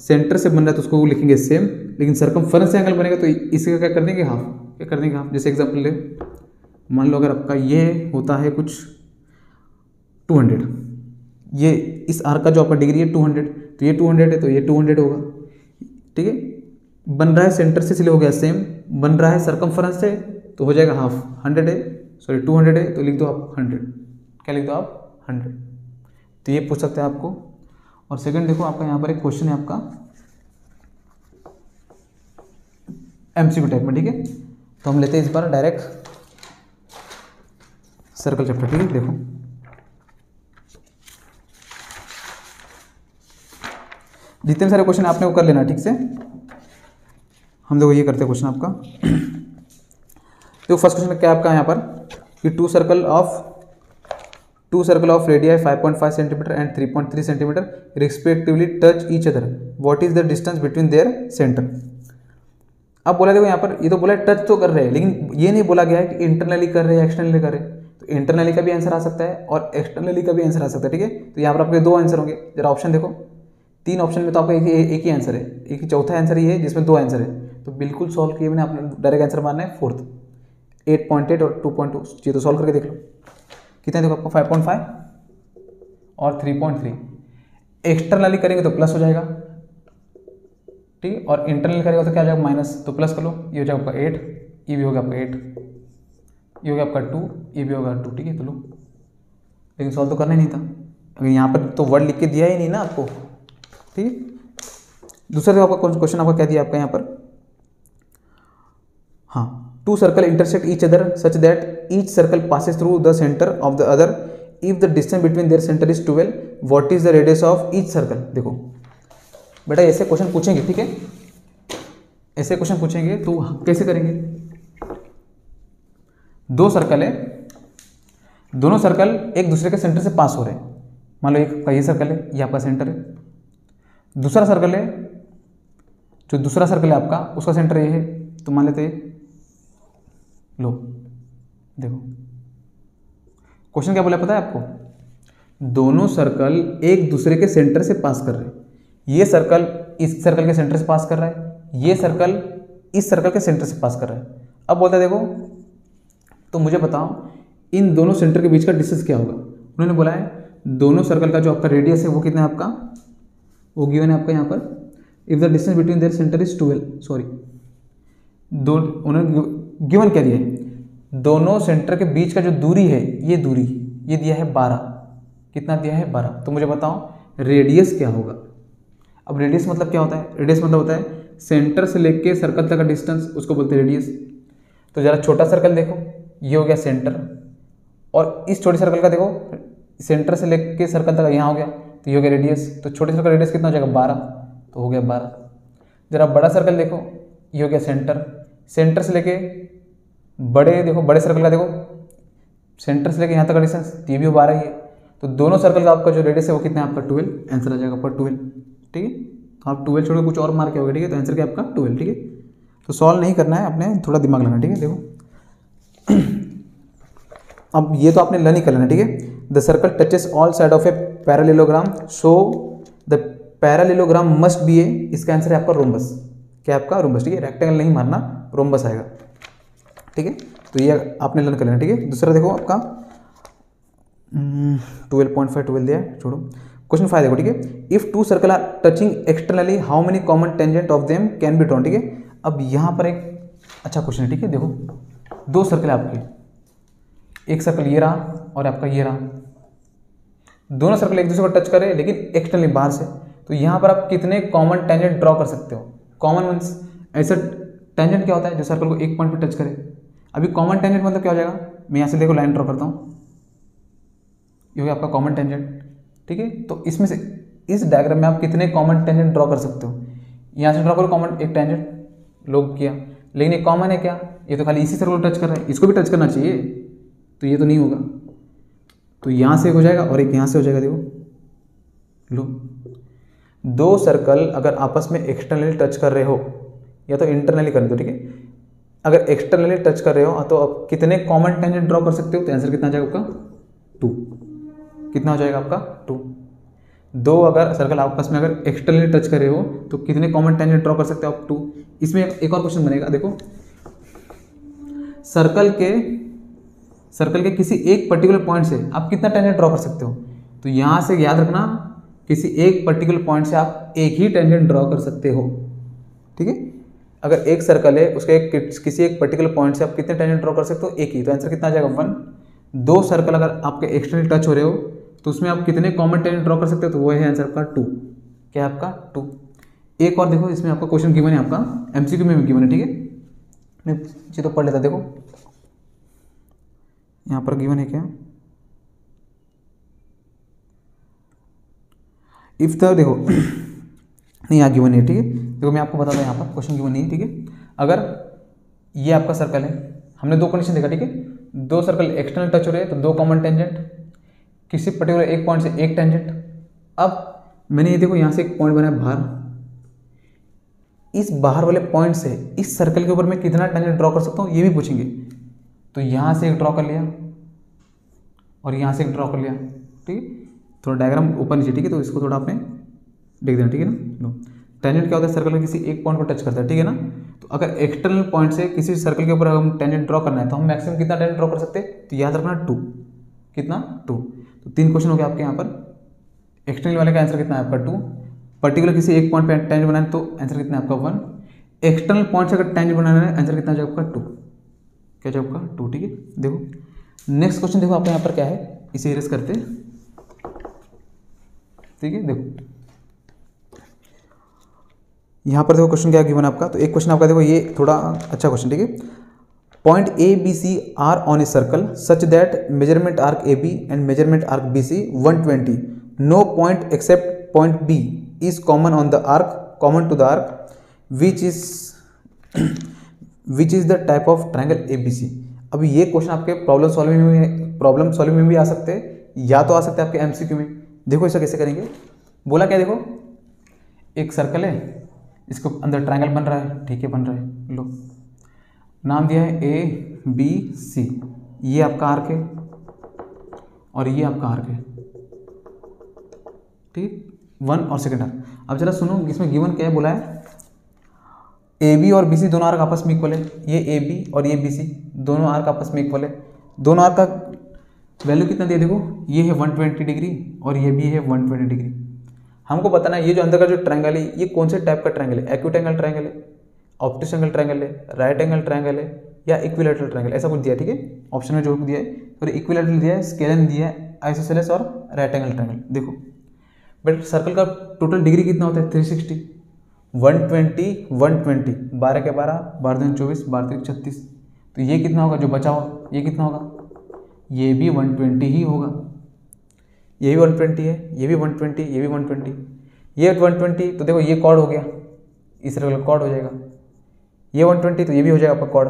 सेंटर से बन रहा है तो उसको लिखेंगे सेम, लेकिन सर्कमफ्रेंस एंगल बनेगा तो इसका क्या कर देंगे हाफ, क्या कर देंगे हाफ। जैसे एग्जांपल ले, मान लो अगर आपका ये होता है कुछ 200, ये इस आर्क का जो आपका डिग्री है 200, तो ये 200 है तो ये 200 होगा, ठीक है। बन रहा है सेंटर से इसलिए हो गया सेम, बन रहा है सर्कमफ्रेंस से तो हो जाएगा हाफ। 100 है सॉरी 200 है तो लिख दो आप 100, क्या लिख दो आप 100। तो ये पूछ सकते हैं आपको। और सेकंड देखो आपका यहाँ पर एक क्वेश्चन है आपका एमसीक्यू टाइप में, ठीक है। तो हम लेते हैं इस बार डायरेक्ट सर्कल चैप्टर, ठीक है। देखो जितने सारे क्वेश्चन आपने वो कर लेना ठीक से। हम देखो ये करते हैं क्वेश्चन आपका। देखो फर्स्ट क्वेश्चन क्या आपका यहाँ पर कि two circle of radii 5.5 centimetre and 3.3 centimetre respectively touch each other, what is the distance between their centre. अब बोला देखो यहाँ पर ये तो बोला टच तो कर रहे हैं, लेकिन ये नहीं बोला गया है कि इंटरनली कर रहे हैं एक्सटर्नली कर रहे हैं। तो इंटरनली का भी आंसर आ सकता है और एक्सटर्नली का भी आंसर आ सकता है, ठीक है। तो यहाँ पर आपके दो आंसर होंगे। जरा ऑप्शन देखो, 3 ऑप्शन में तो आपका एक ही आंसर है, एक ही चौथा आंसर ही है जिसमें 2 आंसर है। तो बिल्कुल सॉल्व किए मैंने, आपने डायरेक्ट आंसर मानना है 4th 8.8 और 2.2। ये तो सॉल्व करके देख लो कितना देखो आपको 5.5 और 3.3। एक्सटर्नली करेंगे तो प्लस हो जाएगा, ठीक है, और इंटरनल करेगा तो क्या हो जाएगा माइनस, तो प्लस कर लो। ये हो जाएगा आपका 8, ये भी होगा आपका 8, ये हो गया आपका 2, ये भी होगा 2, ठीक है। तो लो, लेकिन सॉल्व तो करना ही नहीं था, अगर यहाँ पर तो वर्ड लिख के दिया ही नहीं ना आपको, ठीक है। दूसरा देखो आपका क्वेश्चन आपका क्या दिया आपका यहाँ पर, हाँ, two circle intersect each other such that each circle passes through the centre of the other if the distance between their centre is 12, what is the radius of each circle. देखो बेटा ऐसे क्वेश्चन पूछेंगे, ठीक है, ऐसे क्वेश्चन पूछेंगे तो कैसे करेंगे। 2 सर्कल है, दोनों सर्कल एक दूसरे के सेंटर से पास हो रहे हैं। मान लो एक का ये सर्कल है, ये आपका सेंटर है। दूसरा सर्कल है, जो दूसरा सर्कल है आपका उसका सेंटर ये है, तो मान लेते हैं, लो देखो क्वेश्चन क्या बोला पता है आपको, दोनों सर्कल एक दूसरे के सेंटर से पास कर रहे हैं। ये सर्कल इस सर्कल के सेंटर से पास कर रहा है, ये सर्कल इस सर्कल के सेंटर से पास कर रहा है। अब बोलता है देखो तो मुझे बताओ इन दोनों सेंटर के बीच का डिस्टेंस क्या होगा। उन्होंने बोला है दोनों सर्कल का जो आपका रेडियस है वो कितना है आपका, वो गिवन है आपका यहाँ पर, if the distance between their centre is 12, sorry दो, उन्होंने गिवन क्या दिया है, दोनों सेंटर के बीच का जो दूरी है, ये दूरी ये दिया है 12, कितना दिया है 12। तो मुझे बताओ रेडियस क्या होगा। अब रेडियस मतलब क्या होता है, रेडियस मतलब होता है सेंटर से लेके सर्कल तक का डिस्टेंस, उसको बोलते हैं रेडियस। तो जरा छोटा सर्कल देखो, ये हो गया सेंटर, और इस छोटे सर्कल का देखो सेंटर से लेके सर्कल तक यहाँ हो गया, तो ये हो गया रेडियस। तो छोटे सर्कल रेडियस कितना हो जाएगा 12, तो हो गया 12। जरा बड़ा सर्कल देखो, ये हो गया सेंटर, सेंटर से लेके बड़े देखो, बड़े सर्कल का देखो सेंटर से लेके यहाँ तक का डिस्टेंस, ये भी 12 ही है। तो दोनों सर्कल का आपका जो रेडियस है वो कितना है आपका 12, आंसर आ जाएगा आपका 12, ठीक है। तो आप 12 छोड़कर कुछ और मार के होगा, ठीक है, तो आंसर क्या आपका 12, ठीक है। तो सॉल्व नहीं करना है, आपने थोड़ा दिमाग लगाना, ठीक है। देखो अब ये तो आपने लर्न ही कर लेना, ठीक है। The circle touches all side of a parallelogram, so the parallelogram must be a, इसका आंसर है आपका रोम्बस, क्या आपका रोम्बस, ठीक है। रेक्टेंगल नहीं मारना, रोम्बस आएगा, ठीक है। तो ये आपने लर्न कर लेना, ठीक है। दूसरा देखो आपका 12.5 दिया है, छोड़ो। क्वेश्चन 5 देखो, ठीक है। If two circle are touching externally how many common tangent of them can be drawn, ठीक है। अब यहाँ पर एक अच्छा क्वेश्चन है, ठीक है। देखो 2 सर्कल है आपके, एक सर्कल ये रहा और आपका ये रहा, दोनों सर्कल एक दूसरे को टच कर रहे हैं लेकिन एक्सटर्नली बाहर से। तो यहाँ पर आप कितने कॉमन टेंजेंट ड्रॉ कर सकते हो। कॉमन मीन्स ऐसा टेंजेंट क्या होता है जो सर्कल को एक पॉइंट पे टच करे। अभी कॉमन टेंजेंट मतलब क्या हो जाएगा, मैं यहाँ से देखो लाइन ड्रॉ करता हूँ, ये हो गया आपका कॉमन टेंजेंट, ठीक है। तो इसमें से इस डायग्राम में आप कितने कॉमन टेंजेंट ड्रॉ कर सकते हो। यहाँ से ड्रॉ करो कॉमन एक टेंजेंट लोग किया, लेकिन ये कॉमन है क्या, ये तो खाली इसी सर्कल को टच कर रहा है, इसको भी टच करना चाहिए, तो ये तो नहीं होगा। तो यहाँ से हो जाएगा और एक यहाँ से हो जाएगा। देखो लो, दो सर्कल अगर आपस में एक्सटर्नली टच कर रहे हो या तो इंटरनली कर दो, ठीक है। अगर एक्सटर्नली टच कर रहे हो तो आप कितने कॉमन टेंजेंट ड्रॉ कर सकते हो, तो आंसर कितना आ जाएगा आपका 2। कितना हो जाएगा आपका 2। दो अगर सर्कल आपस में अगर एक्सटर्नली टच कर रहे हो तो कितने कॉमन टेंजेंट ड्रॉ कर सकते हो आप 2। इसमें एक और क्वेश्चन बनेगा, देखो सर्कल के किसी एक पर्टिकुलर पॉइंट से आप कितना टेंजेंट ड्रॉ कर सकते हो। तो यहाँ से याद रखना, किसी एक पर्टिकुलर पॉइंट से आप एक ही टेंजेंट ड्रॉ कर सकते हो, ठीक है। अगर एक सर्कल है उसके किसी एक पर्टिकुलर पॉइंट से आप कितने टेंजेंट ड्रॉ कर सकते हो, एक ही। तो आंसर कितना आ जाएगा 1। दो सर्कल अगर आपके एक्सटर्नली टच हो रहे हो तो उसमें आप कितने कॉमन टेंजेंट ड्रॉ कर सकते हो, तो वो है आंसर आपका 2। क्या है आपका 2। एक और देखो, इसमें आपका क्वेश्चन गिवन है, आपका एमसीक्यू में गिवन है, ठीक है। मैं चीज़ तो पढ़ लेता, देखो यहाँ पर गिवन है क्या, इफ द देखो नहीं यहाँ गिवन है, ठीक है। देखो मैं आपको बताता हूँ, यहाँ पर क्वेश्चन गिवन नहीं है, ठीक है। अगर ये आपका सर्कल है, हमने दो कंडीशन देखा, ठीक है। दो सर्कल एक्सटर्नल टच हो रहे हैं तो दो कॉमन टेंजेंट, किसी पर्टिकुलर एक पॉइंट से एक टेंजेंट। अब मैंने ये देखो यहाँ से एक पॉइंट बनाया बाहर, इस बाहर वाले पॉइंट से इस सर्कल के ऊपर मैं कितना टेंजेंट ड्रॉ कर सकता हूँ, ये भी पूछेंगे। तो यहाँ से एक ड्रॉ कर लिया और यहाँ से एक ड्रॉ कर लिया, ठीक है। थोड़ा डायग्राम ऊपर नीचे, ठीक है। तो इसको थोड़ा आपने देख देना, ठीक है ना। लो, टेंजेंट क्या होता है, सर्कल में किसी एक पॉइंट को टच करता है, ठीक है ना। तो अगर एक्सटर्नल पॉइंट से किसी सर्कल के ऊपर हम टेंजेंट ड्रॉ करना है तो हम मैक्सिमम कितना टेंजेंट ड्रॉ कर सकते हैं, तो याद रखना 2। कितना 2। तो 3 क्वेश्चन हो गया आपके यहाँ पर। एक्सटर्नल वाले का आंसर कितना है आपका 2। पर्टिकुलर किसी एक पॉइंट पे टेंजेंट बनाना है तो आंसर कितना है आपका 1। एक्सटर्नल पॉइंट से अगर टेंजेंट बनाना है आंसर कितना जाएगा आपका 2। क्या जाएगा आपका 2, ठीक है। देखो नेक्स्ट क्वेश्चन, देखो आपके यहाँ पर क्या है, इसे इरेज करते हैं, ठीक है। देखो यहाँ पर देखो क्वेश्चन क्या गिवन आपका, तो एक क्वेश्चन आपका देखो, ये थोड़ा अच्छा क्वेश्चन, ठीक है। Point A B C are on a circle such that measurement arc A B and measurement arc B C 120। No point except point B is common on the arc, common to the arc which is the type of triangle A B C. अभी ये क्वेश्चन आपके प्रॉब्लम सॉल्विंग में भी आ सकते हैं या तो आ सकते हैं आपके एमसीक्यू में। देखो इसे कैसे करेंगे, बोला क्या, देखो एक सर्कल है, इसको अंदर ट्रायंगल बन रहा है, ठीक है, बन रहा है। लो नाम दिया है ए बी सी, ये आपका आर्क है और ये आपका आर्क है, ठीक, 1 और सेकेंड आर्क। अब जरा सुनो, इसमें गिवन क्या है, बोला है ए बी और बी सी दोनों आर्क आपस में इक्वल है। ये ए बी और ये बी सी दोनों आर्क आपस में इक्वल है। दोनों आर्क का वैल्यू कितना दिया, देखो ये है 120 डिग्री और ये भी है 120 डिग्री। हमको बताना है ये जो अंदर का जो ट्रायंगल है ये कौन से टाइप का ट्रायंगल है, एक्यूट एंगल ट्रायंगल है, ऑब्टयूस एंगल ट्रायंगल है, राइट एंगल ट्रायंगल है या इक्विलैटरल ट्रायंगल, ऐसा कुछ दिया है, ठीक है। ऑप्शन में जो दिया है, और इक्विलैटरल दिया है, स्केलन दिया है, आइसोसेलेस और राइट एंगल ट्रायंगल। देखो बट सर्कल का टोटल डिग्री कितना होता है, 360, 120, 120, 12 के 12, 12 दूनी 24, 12 तीन 36। तो ये कितना होगा जो बचा हुआ, ये कितना होगा, ये भी 120 ही होगा। ये भी 120 है, ये भी 120, ये भी 120, ये 120। तो देखो ये कॉर्ड हो गया, इस सर्कल का कॉर्ड हो जाएगा। ये 120 तो ये भी हो जाएगा आपका कॉर्ड।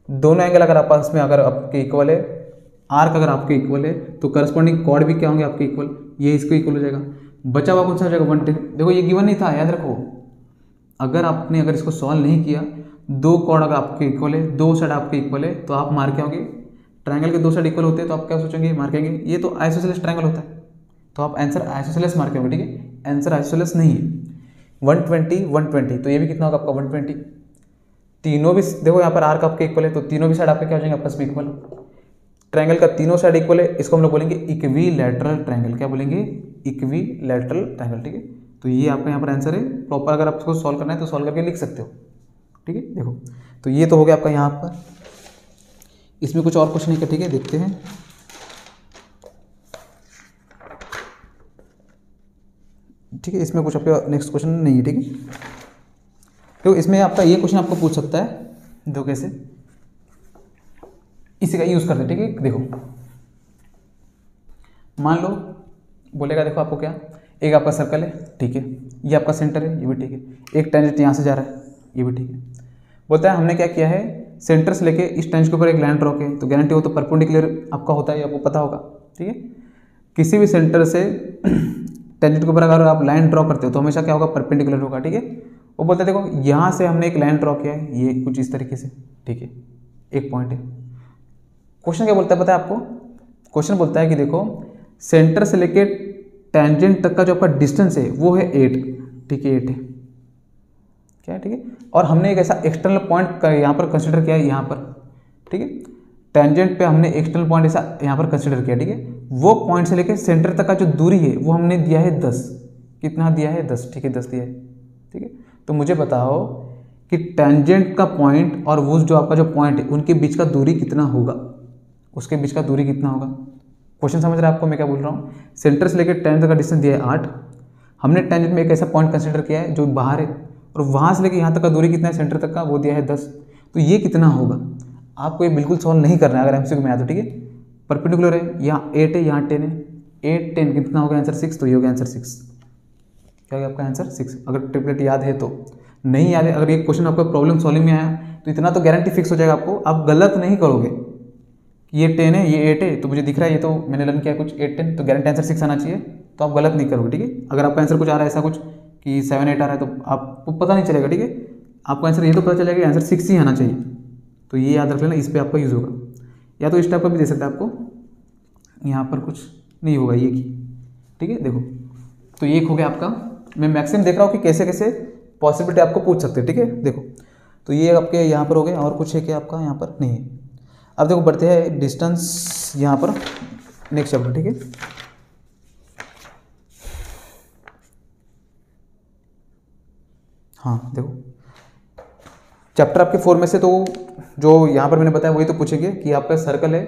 दोनों एंगल अगर आपस में अगर आपके इक्वल है, आर्क अगर आपके इक्वल है तो करस्पॉन्डिंग कॉर्ड भी क्या होंगे आपके इक्वल, ये इसको इक्वल हो जाएगा। बचा हुआ कौन सा हो जाएगा 110। देखो ये गिवन नहीं था, याद रखो। अगर इसको सॉल्व नहीं किया, दो कॉर्ड अगर आपके इक्वल है, दो साइड आपके इक्वल है, तो आप मार के आओगे। ट्रायंगल के दो साइड इक्वल होते हैं तो आप क्या सोचेंगे, मार के आएंगे ये तो आइसोसेलेस ट्रायंगल होता है, तो आप आंसर आइसोसेलेस मार के आओगे, ठीक है। आंसर आइसोसेलेस नहीं है। 120, 120, तो ये भी कितना होगा आपका 120। तीनों भी देखो यहाँ पर आर्क आपके इक्वल है तो तीनों भी साइड आपके क्या हो जाएंगे आपस में इक्वल। ट्रायंगल का तीनों साइड इक्वल है, इसको हम लोग बोलेंगे इक्विलैटरल ट्रायंगल। क्या बोलेंगे, इक्विलैटरल ट्रायंगल, ठीक है। तो ये आपका यहाँ पर आंसर है प्रॉपर। अगर आपको सॉल्व करना है तो सॉल्व करके लिख सकते हो, ठीक है। देखो तो ये तो हो गया आपका यहाँ पर। इसमें कुछ और क्वेश्चन है, ठीक है, देखते हैं। ठीक है, इसमें कुछ आपका नेक्स्ट क्वेश्चन नहीं है, ठीक है। तो इसमें आपका ये क्वेश्चन आपको पूछ सकता है, देखो कैसे, इसी का यूज करते हैं, ठीक है। देखो मान लो बोलेगा, देखो आपको क्या, एक आपका सर्कल है, ठीक है, ये आपका सेंटर है, ये भी ठीक है, एक टेंजेंट यहाँ से जा रहा है, ये भी ठीक है। बोलता है हमने क्या किया है, सेंटर से लेके इस टेंजेंट के ऊपर एक लाइन ड्रॉ किया, तो गारंटी हो तो परपेंडिकुलर आपका होता है, आपको पता होगा। ठीक है। किसी भी सेंटर से टेंजेंट के ऊपर अगर आप लाइन ड्रॉ करते हो तो हमेशा क्या होगा, परपेंडिकुलर होगा, ठीक है। वो बोलते हैं देखो यहाँ से हमने एक लाइन ड्रॉ किया है, ये कुछ इस तरीके से, ठीक है, एक पॉइंट है। क्वेश्चन क्या बोलता है पता है आपको, क्वेश्चन बोलता है कि देखो सेंटर से लेके टेंजेंट तक का जो आपका डिस्टेंस है वो है 8, ठीक है, 8 है, क्या है, ठीक है। और हमने एक ऐसा एक्सटर्नल पॉइंट यहाँ पर कंसिडर किया है, यहाँ पर, ठीक है, टेंजेंट पे हमने एक्सटर्नल पॉइंट ऐसा यहाँ पर कंसिडर किया, ठीक है। वो पॉइंट से लेके सेंटर तक का जो दूरी है वो हमने दिया है 10, कितना दिया है 10, ठीक है, 10 दिया है, ठीक है। तो मुझे बताओ कि टेंजेंट का पॉइंट और वो जो आपका जो पॉइंट है उनके बीच का दूरी कितना होगा, उसके बीच का दूरी कितना होगा। क्वेश्चन समझ रहे हैं आपको मैं क्या बोल रहा हूँ। सेंटर से लेकर टेंजेंट तक का डिस्टेंस दिया है 8, हमने टेंजेंट में एक ऐसा पॉइंट कंसिडर किया है जो बाहर है, और वहाँ से लेकर यहाँ तक का दूरी कितना है सेंटर तक का, वो दिया है 10। तो ये कितना होगा, आपको ये बिल्कुल सॉल्व नहीं करना है अगर एमसीक्यू में आया तो, ठीक है। परपेंडिकुलर है, यहाँ 8 है, यहाँ 10 है, 8 10 कितना होगा आंसर 6, तो ये होगा आंसर 6, क्या होगा आपका आंसर 6। अगर ट्रिपलेट याद है तो, नहीं याद है, अगर ये क्वेश्चन आपका प्रॉब्लम सॉल्विंग में आया तो इतना तो गारंटी फिक्स हो जाएगा आपको, आप गलत नहीं करोगे। ये 10 है, ये 8 है, तो मुझे दिख रहा है ये तो मैंने लर्न किया कुछ 8 10, तो गारंटी आंसर 6 आना चाहिए, तो आप गलत नहीं करोगे, ठीक है। अगर आपका आंसर कुछ आ रहा है ऐसा कुछ कि 7 8 आ रहा है तो आपको पता नहीं चलेगा, ठीक है। आपका आंसर ये तो पता चलेगा कि आंसर 6 ही आना चाहिए, तो ये याद रख लेना, इस पर आपका यूज़ होगा। या तो इस टाइप का भी दे सकता है आपको, यहाँ पर कुछ नहीं होगा ये की, ठीक है। देखो तो ये हो गया आपका, मैं मैक्सिमम देख रहा हूँ कि कैसे कैसे पॉसिबिलिटी आपको पूछ सकते हैं, ठीक है। देखो तो ये आपके यहाँ पर हो गया, और कुछ है क्या आपका यहाँ पर, नहीं है। अब देखो बढ़ते हैं डिस्टेंस यहाँ पर नेक्स्ट चैप्टर, ठीक है। हाँ देखो चैप्टर आपके 4 में से तो जो यहाँ पर मैंने बताया वही तो पूछेंगे कि आपका सर्कल है,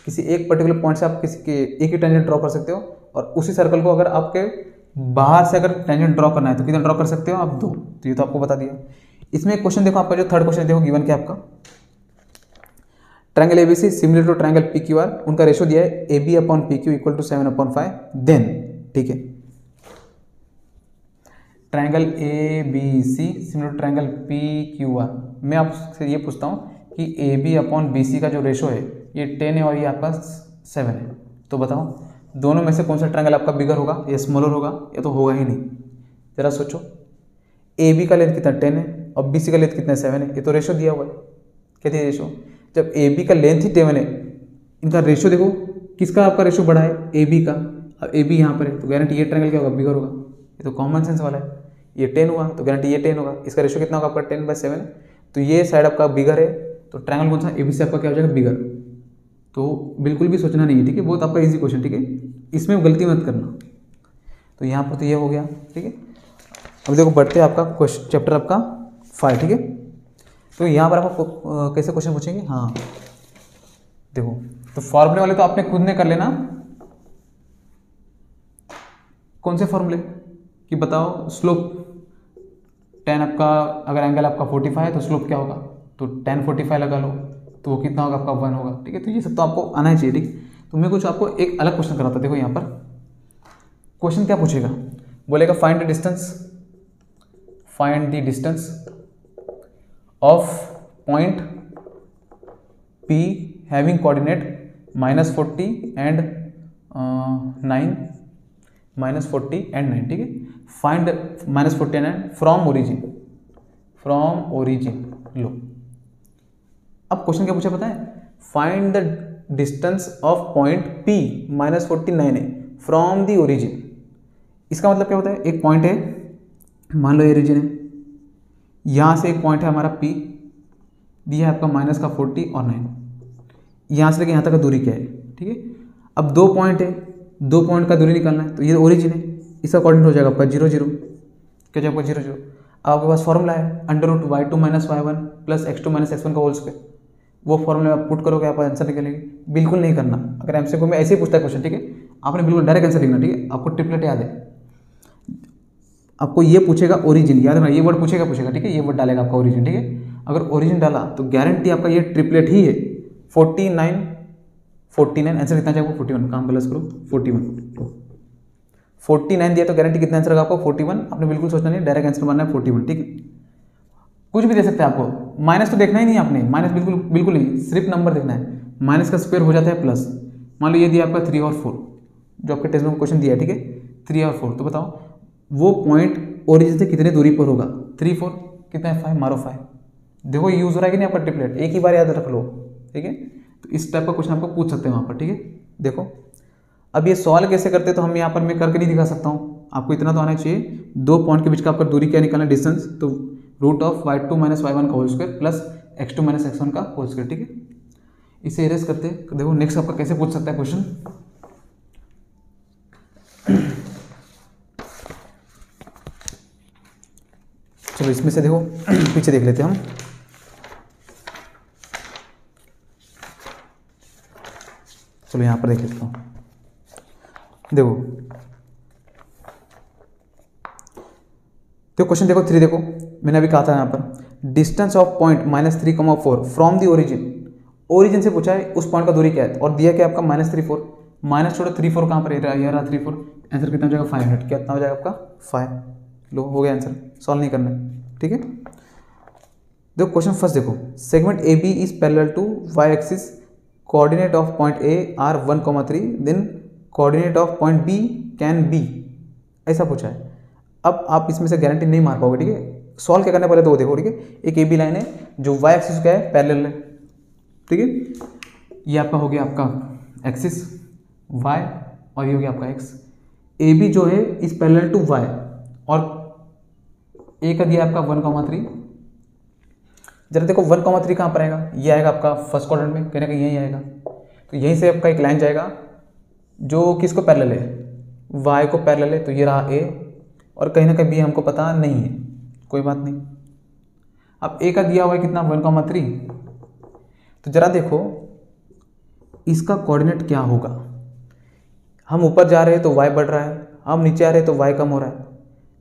किसी एक पर्टिकुलर पॉइंट से आप किसी के एक ही टेंजेंट ड्रॉ कर सकते हो, और उसी सर्कल को अगर आपके बाहर से अगर टेंजेंट ड्रॉ करना है तो कितना ड्रॉ कर सकते हो आप, 2। तो ये तो आपको बता दिया। इसमें एक क्वेश्चन देखो, आपका जो थर्ड क्वेश्चन देखो गिवन क्या आपका, triangle ABC similar to triangle PQR, उनका रेशियो दिया है AB upon PQ equal to 7/5, then, ठीक है, triangle ABC similar to triangle PQR। मैं आपसे ये पूछता हूँ कि AB अपॉन BC का जो रेशियो है ये 10 है और ये आपका 7 है, तो बताओ दोनों में से कौन सा ट्रायंगल आपका बिगर होगा या स्मॉलर होगा, या तो होगा ही नहीं। जरा सोचो, AB का लेंथ कितना 10 है और BC का लेंथ कितना 7 है, ये तो रेशियो दिया हुआ है, क्या दिया रेशियो। जब AB का लेंथ ही 10 है, इनका रेशियो देखो किसका आपका रेशियो बड़ा है, AB का, अब AB यहाँ पर है तो गारंटी ये ट्रायंगल क्या होगा, बिगर होगा, ये तो कॉमन सेंस वाला है। ये 10 हुआ तो गारंटी ये 10 होगा, इसका रेशियो कितना होगा आपका 10/7, तो ये साइड आपका बिगर है, तो ट्रायंगल कौन सा ABC आपका क्या हो जाएगा, बिगर। तो बिल्कुल भी सोचना नहीं है, ठीक है, बहुत आपका इजी क्वेश्चन, ठीक है, इसमें गलती मत करना। तो यहाँ पर तो ये हो गया, ठीक है। अब देखो बढ़ते हैं आपका क्वेश्चन चैप्टर आपका 5, ठीक है। तो यहाँ पर आपको कैसे क्वेश्चन पूछेंगे, हाँ देखो, तो फॉर्मूले वाले तो आपने खुद ने कर लेना। कौन से फॉर्मूले कि बताओ, स्लोप 10 आपका, अगर एंगल आपका 45 है तो स्लोप क्या होगा, तो 10 45 लगा लो, तो वो कितना होगा आपका 1 होगा, ठीक है। तो ये सब तो आपको आना ही चाहिए, ठीक। तो मैं कुछ आपको एक अलग क्वेश्चन कराता, देखो यहाँ पर क्वेश्चन क्या पूछेगा, बोलेगा find the distance of point P having coordinate -40 and 9, -40 and 9, ठीक है। फाइंड -40 एंड 9 फ्रॉम ओरिजिन लो। अब क्वेश्चन क्या पूछा पता है, find the distance of point P -49 है फ्रॉम द ओरिजिन। इसका मतलब क्या होता है, एक पॉइंट है, मान लो ये ओरिजिन है, यहाँ से एक पॉइंट है हमारा P, दिया है आपका -40 और 9, यहाँ से लेकर यहाँ तक का दूरी क्या है, ठीक है। अब 2 पॉइंट है, 2 पॉइंट का दूरी निकालना है, तो ये ओरिजिन है, इसका कोऑर्डिनेट हो जाएगा आपका 0 0, क्या जाएगा 0 0। अब आपके पास फॉर्मूला है √y2 - y1 + x2 - x1 का होल स्क्वायर, वो फॉर्मूला आप पुट करोगे आप आंसर निकलेंगे। बिल्कुल नहीं करना, अगर एमसीक्यू में ऐसे ही पूछता है क्वेश्चन, ठीक है, आपने बिल्कुल डायरेक्ट आंसर लिखना, ठीक है। आपको ट्रिपलेट याद है, आपको ये पूछेगा ओरिजिन, याद रखना ये वर्ड पूछेगा, ठीक है, ये वर्ड डालेगा आपका ओरिजिन, ठीक है। अगर ओरिजिन डाला तो गारंटी आपका ये ट्रिपलेट ही है। 49 आंसर कितना चाहिए, 41, काम प्लस करो 49 दिया तो गारंटी कितना आंसर होगा आपको 41। आपने बिल्कुल सोचना नहीं, डायरेक्ट आंसर मानना है 41, ठीक है। कुछ भी दे सकते हैं आपको, माइनस तो देखना ही नहीं आपने, माइनस बिल्कुल नहीं, सिर्फ नंबर देखना है। माइनस का स्क्वायर हो जाता है प्लस, मान लो ये दिया आपका 3 और 4, जो आपके टेक्स्ट में क्वेश्चन दिया है, ठीक है, 3 और 4, तो बताओ वो पॉइंट ओरिजिन से कितने दूरी पर होगा, 3 4 कितना है 5, मारो 5। देखो ये यूज़ हो रहा है कि नहीं आपका ट्रिपलेट, एक ही बार याद रख लो, ठीक है। तो इस टाइप का क्वेश्चन आपको पूछ सकते हैं वहाँ पर, ठीक है। देखो अब ये सवाल कैसे करते हैं, तो हम यहाँ पर मैं करके नहीं दिखा सकता हूँ, आपको इतना तो आना चाहिए, दो पॉइंट के बीच का आपका दूरी क्या निकालना, डिस्टेंस, तो root of y2 minus y1 का whole square plus x2 minus x1 का होल स्क्वायर, ठीक है। इसे इरेज करते हैं। देखो नेक्स्ट आपका कैसे पूछ सकता है क्वेश्चन, चलो इसमें से देखो पीछे देख लेते हैं हम। चलो यहाँ पर देख लेता हूँ। देखो तो क्वेश्चन देखो 3, देखो मैंने अभी कहा था यहाँ पर distance of point -3,4 from the origin से पूछा है उस पॉइंट का दूरी क्या है, और दिया क्या आपका -3 4, माइनस छोड़ो 3 4 कहाँ पर ये रहा 3 4, आंसर कितना हो जाएगा 500, कितना हो जाएगा आपका 5। लो हो गया आंसर, सॉल्व नहीं करना है, ठीक है। देखो क्वेश्चन फर्स्ट देखो, segment A B is parallel to y axis, coordinate of point A are 1,3, then coordinate of point B can be, ऐसा पूछा है। अब आप इसमें से गारंटी नहीं मार पाओगे, ठीक है। सॉल्व क्या करने पहले तो वो देखो, ठीक है। एक ए बी लाइन है जो y एक्सिस का है, पैरेलल है, ठीक है। ये आपका हो गया आपका एक्सिस y और ये हो गया आपका x। ए बी जो है इज पैरेलल टू y, और ए का दिया आपका 1,3। जरा देखो 1,3 कहाँ पर आएगा, ये आएगा आपका फर्स्ट क्वाड्रेंट में, कहीं ना कहीं यहीं आएगा। तो यहीं से आपका एक लाइन जाएगा जो किसको पैरेलल है, y को पैरेलल है, तो ये रहा a, और कहीं ना कहीं b हमको पता नहीं है, कोई बात नहीं। अब a का दिया हुआ है कितना 1,3, तो जरा देखो इसका कोऑर्डिनेट क्या होगा। हम ऊपर जा रहे हैं तो y बढ़ रहा है, हम नीचे आ रहे हैं तो y कम हो रहा है,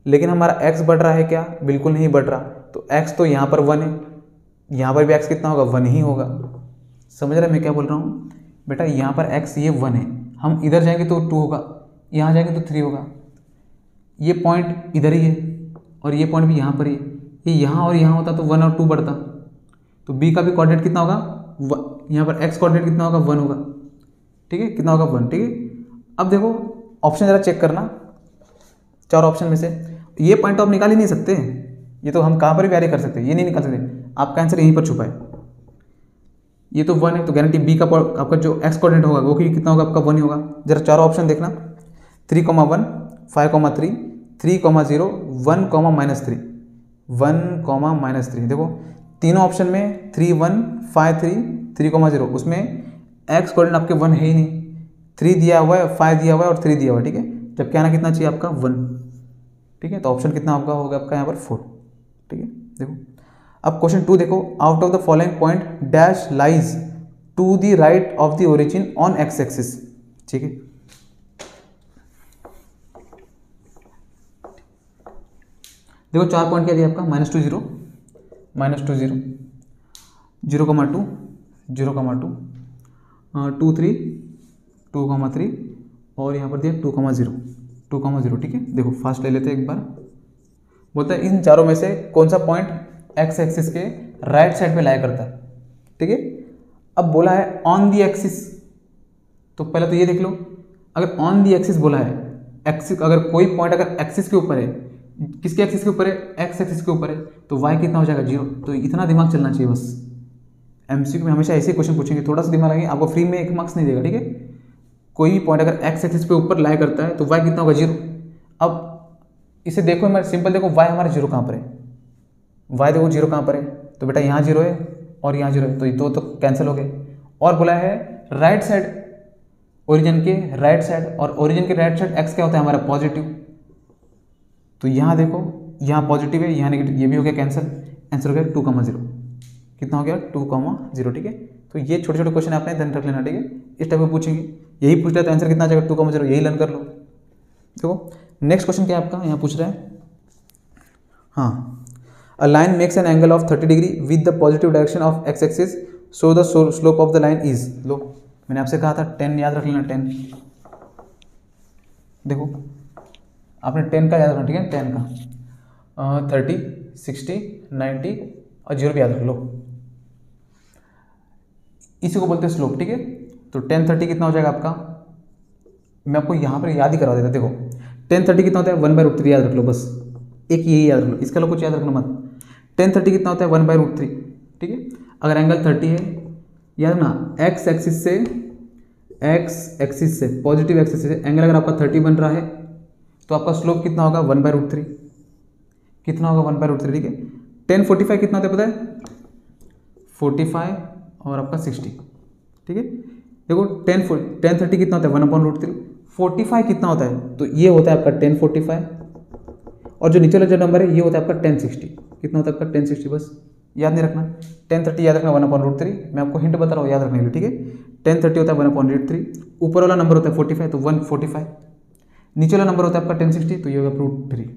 लेकिन हमारा x बढ़ रहा है क्या, बिल्कुल नहीं बढ़ रहा। तो x तो यहाँ पर 1 है, यहाँ पर भी x कितना होगा 1 ही होगा। समझ रहे मैं क्या बोल रहा हूँ बेटा, यहाँ पर x ये 1 है, हम इधर जाएंगे तो 2 होगा, यहाँ जाएंगे तो 3 होगा। ये पॉइंट इधर ही है और ये पॉइंट भी यहाँ पर ही है, ये यहाँ और यहाँ होता तो 1 और 2 बढ़ता। तो b का भी कोऑर्डिनेट कितना होगा, यहाँ पर x कोऑर्डिनेट कितना होगा 1 होगा, ठीक है, कितना होगा 1, ठीक है। अब देखो ऑप्शन जरा चेक करना, 4 ऑप्शन में से ये पॉइंट तो आप निकाल ही नहीं सकते, ये तो हम कहाँ पर भी वैरी कर सकते हैं, ये नहीं निकाल सकते। आपका आंसर यहीं पर छुपा है, ये तो 1 है, तो गारंटी बी का आपका जो x कोऑर्डिनेट होगा वो कितना होगा आपका 1 ही होगा। जरा 4 ऑप्शन देखना, 3,1, 5,3, 3,0, 1, -3, 1, -3। देखो तीनों ऑप्शन में 3 1 5 3 3,0, उसमें x कोऑर्डिनेट आपके 1 है ही नहीं, 3 दिया हुआ है, 5 दिया हुआ है और 3 दिया हुआ है, ठीक है। जब क्या आना कितना चाहिए आपका 1, ठीक है। तो ऑप्शन कितना आपका होगा आपका यहाँ पर 4, ठीक है। देखो अब क्वेश्चन 2 देखो, out of the following point dash lies to the right of the origin on X axis, ठीक है। देखो 4 पॉइंट क्या दिया आपका, -2 0, -2 0, 0,2, 0,2, 2 3, 2,3 और यहाँ पर दिया 2,0, 2,0, ठीक है। देखो फास्ट ले लेते हैं एक बार। बोलता है इन चारों में से कौन सा पॉइंट एक्स एक्सिस के राइट साइड पे लाया करता है, ठीक है। अब बोला है ऑन दी एक्सिस, तो पहले तो ये देख लो, अगर ऑन दी एक्सिस बोला है, एक्सिस अगर कोई पॉइंट अगर एक्सिस के ऊपर है, किसके एक्सिस के ऊपर है, एक्स एक्सिस के ऊपर है, तो y कितना हो जाएगा 0। तो इतना दिमाग चलना चाहिए बस, एमसीक्यू में हमेशा ऐसे क्वेश्चन पूछेंगे, थोड़ा सा दिमाग लगाएंगे, आपको फ्री में 1 मार्क्स नहीं देगा, ठीक है। कोई भी पॉइंट अगर एक्स एक्सिस पे ऊपर लाया करता है तो y कितना होगा 0। अब इसे देखो हमारे सिंपल, देखो y हमारे 0 कहाँ पर है, y देखो 0 कहाँ पर है, तो बेटा यहाँ 0 है और यहाँ 0 है, तो ये दो तो कैंसिल हो गए। और बोला है राइट साइड, ओरिजिन के राइट साइड, और ओरिजिन के राइट साइड x क्या होता है हमारा पॉजिटिव, तो यहाँ देखो यहाँ पॉजिटिव है, यहाँ नेगेटिव, ये भी हो गया कैंसिल, आंसर हो गया 2,0, कितना हो गया 2,0, ठीक है। तो ये छोटे छोटे क्वेश्चन आपने ध्यान रख लेना, ठीक है। इस टाइप में पूछेंगे, यही पूछ रहा है तो आंसर कितना आ जाएगा 2,0, यही लर्न कर लो। देखो नेक्स्ट क्वेश्चन क्या है आपका, यहाँ पूछ रहा है, हाँ, a line makes an angle of 30 degree with the positive direction of X axis, so the slope of the line is, लो मैंने आपसे कहा था 10 याद रख लेना, 10। देखो आपने 10 का याद रखना, ठीक है, 10 का 30 60 90 और 0 भी याद रख लो, इसी को बोलते हैं स्लोप, ठीक है। तो tan 30 कितना हो जाएगा आपका, मैं आपको यहाँ पर याद ही करवा देता, देखो tan 30 कितना होता है 1/√3, याद रख लो बस, एक यही याद रख लो, इसका लो कुछ याद रखना मत। tan 30 कितना होता है 1/√3, ठीक है। अगर एंगल 30 है, याद ना x एक्सिस से पॉजिटिव एक्सिस से एंगल अगर आपका 30 बन रहा है तो आपका स्लोप कितना होगा 1/√3, कितना होगा 1/√3, ठीक है। tan 45 कितना होता है पता है, 45 और आपका 60, ठीक है। देखो tan 30 कितना होता है 1/√3, 45 कितना होता है, तो ये होता है आपका tan 45, और जो नीचे वाला जो नंबर है ये होता है आपका tan 60, कितना होता है आपका tan 60, बस याद नहीं रखना। tan 30 याद रखना 1/√3, मैं आपको हिंट बता रहा हूँ याद रखने के लिए, ठीक है। tan 30 होता है 1/√3, ऊपर वाला नंबर होता है 45 तो 145, नीचे वाला नंबर होता है आपका tan 60 तो ये होगा √3,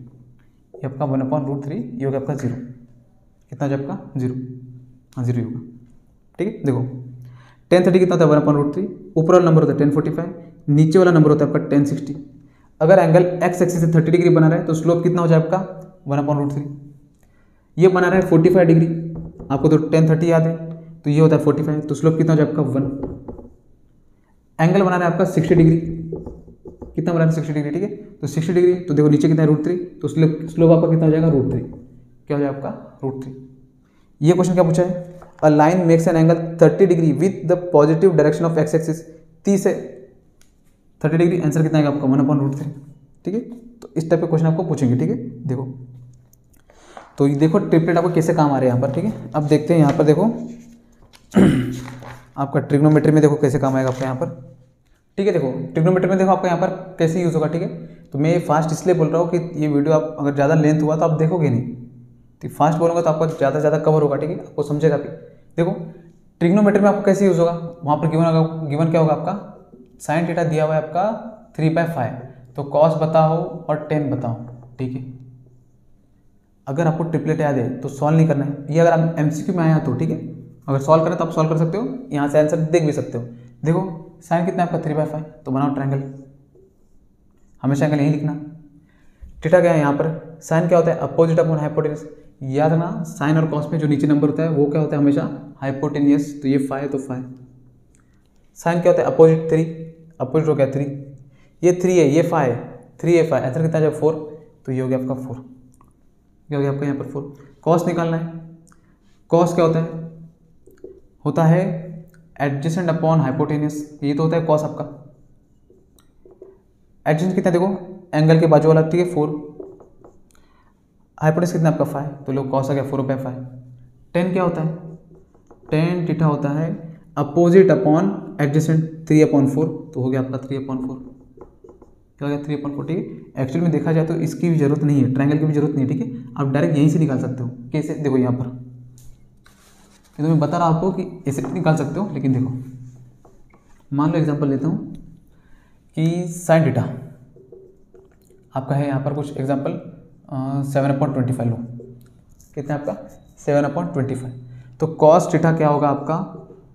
ये आपका 1/√3, ये होगा आपका 0, कितना हो जाएगा आपका 0, हाँ 0 होगा, ठीक है। देखो tan 30 कितना होता है 1/√3, ऊपर वाला नंबर होता है tan 45, नीचे वाला नंबर होता है आपका tan 60। अगर एंगल x एक्सिस से 30 डिग्री बना रहा है तो स्लोप कितना हो जाए आपका 1/√3, ये बना रहा है 45 डिग्री, आपको तो tan 30 याद है तो ये होता है 45, तो स्लोप कितना हो जाए आपका 1। एंगल बना रहा है आपका 60 डिग्री, कितना बना रहा है 60 डिग्री, ठीक है। तो 60 डिग्री तो देखो नीचे कितना है √3, तो स्लोप आपका कितना हो जाएगा √3, क्या हो जाएगा आपका √3। ये क्वेश्चन क्या पूछा है, अ line makes an angle 30 degree with the positive direction of x axis, 30 से 30 डिग्री, आंसर कितना आएगा आपका 1/√3, ठीक है। तो इस टाइप के क्वेश्चन आपको पूछेंगे, ठीक है। देखो तो ये देखो ट्रिपलेट आपको कैसे काम आ रहे हैं यहाँ पर, ठीक है। अब देखते हैं यहाँ पर, देखो आपका ट्रिग्नोमेट्री में देखो कैसे काम आएगा आपका यहाँ पर, ठीक है। देखो ट्रिग्नोमेट्री में देखो आपका यहाँ पर कैसे यूज़ होगा, ठीक है। तो मैं फास्ट इसलिए बोल रहा हूँ कि ये वीडियो आप अगर ज़्यादा लेंथ हुआ तो आप देखोगे नहीं, तो फास्ट बोलूँगा तो आपका ज़्यादा से ज़्यादा कवर होगा, ठीक है, आपको समझेगा भी। देखो ट्रिग्नोमेट्री में आपको कैसे यूज़ होगा, वहाँ पर गिवन क्या होगा आपका, साइन थीटा दिया हुआ है आपका 3/5, तो कॉस बताओ और tan बताओ, ठीक है। अगर आपको ट्रिपलेट याद है तो सॉल्व नहीं करना है, ये अगर आप MCQ में आया तो ठीक है, अगर सॉल्व करें तो आप सॉल्व कर सकते हो, यहाँ से आंसर देख भी सकते हो। देखो साइन कितना है आपका 3/5, तो बनाओ ट्रायंगल, हमेशा एंगल यही लिखना। थीटा क्या है यहाँ पर, साइन क्या होता है अपोजिट अपॉन हाइपोटेन्यूज, याद ना साइन और कॉस में जो नीचे नंबर होता है वो क्या होता है हमेशा हाइपोटेन्यूज, तो ये 5 तो 5। साइन क्या होता है अपोजिट 3, अपोजिट हो गया 3, ये 3 है ये 5, 3 है 5, आंसर कितना है 4, तो ये हो गया आपका 4, क्या हो गया आपका यहाँ पर 4। कॉस निकालना है, कॉस क्या होता है एडजेसेंट अपॉन हाइपोटेन्यूज, ये तो होता है कॉस आपका। एडजेसेंट कितना देखो एंगल के बाजू वाला, ठीक है 4, हाइपोटेन्यूज कितना आपका 5, तो लो कॉस आ गया 4/5। tan क्या होता है, tan थीटा होता है अपोजिट अपॉन एडजेसेंट 3/4, तो हो गया आपका 3/4, क्या हो गया 3/4, ठीक है। एक्चुअली में देखा जाए तो इसकी भी जरूरत नहीं है, ट्रायंगल की भी जरूरत नहीं है, ठीक है, आप डायरेक्ट यहीं से निकाल सकते हो। कैसे, देखो यहाँ पर ये तो मैं बता रहा आपको कि ऐसे निकाल सकते हो, लेकिन देखो मान लो एग्जांपल लेता हूँ कि साइन थीटा आपका है यहाँ पर कुछ एग्जांपल 7/25 लो, कितना है आपका 7/25, तो कॉस थीटा क्या होगा आपका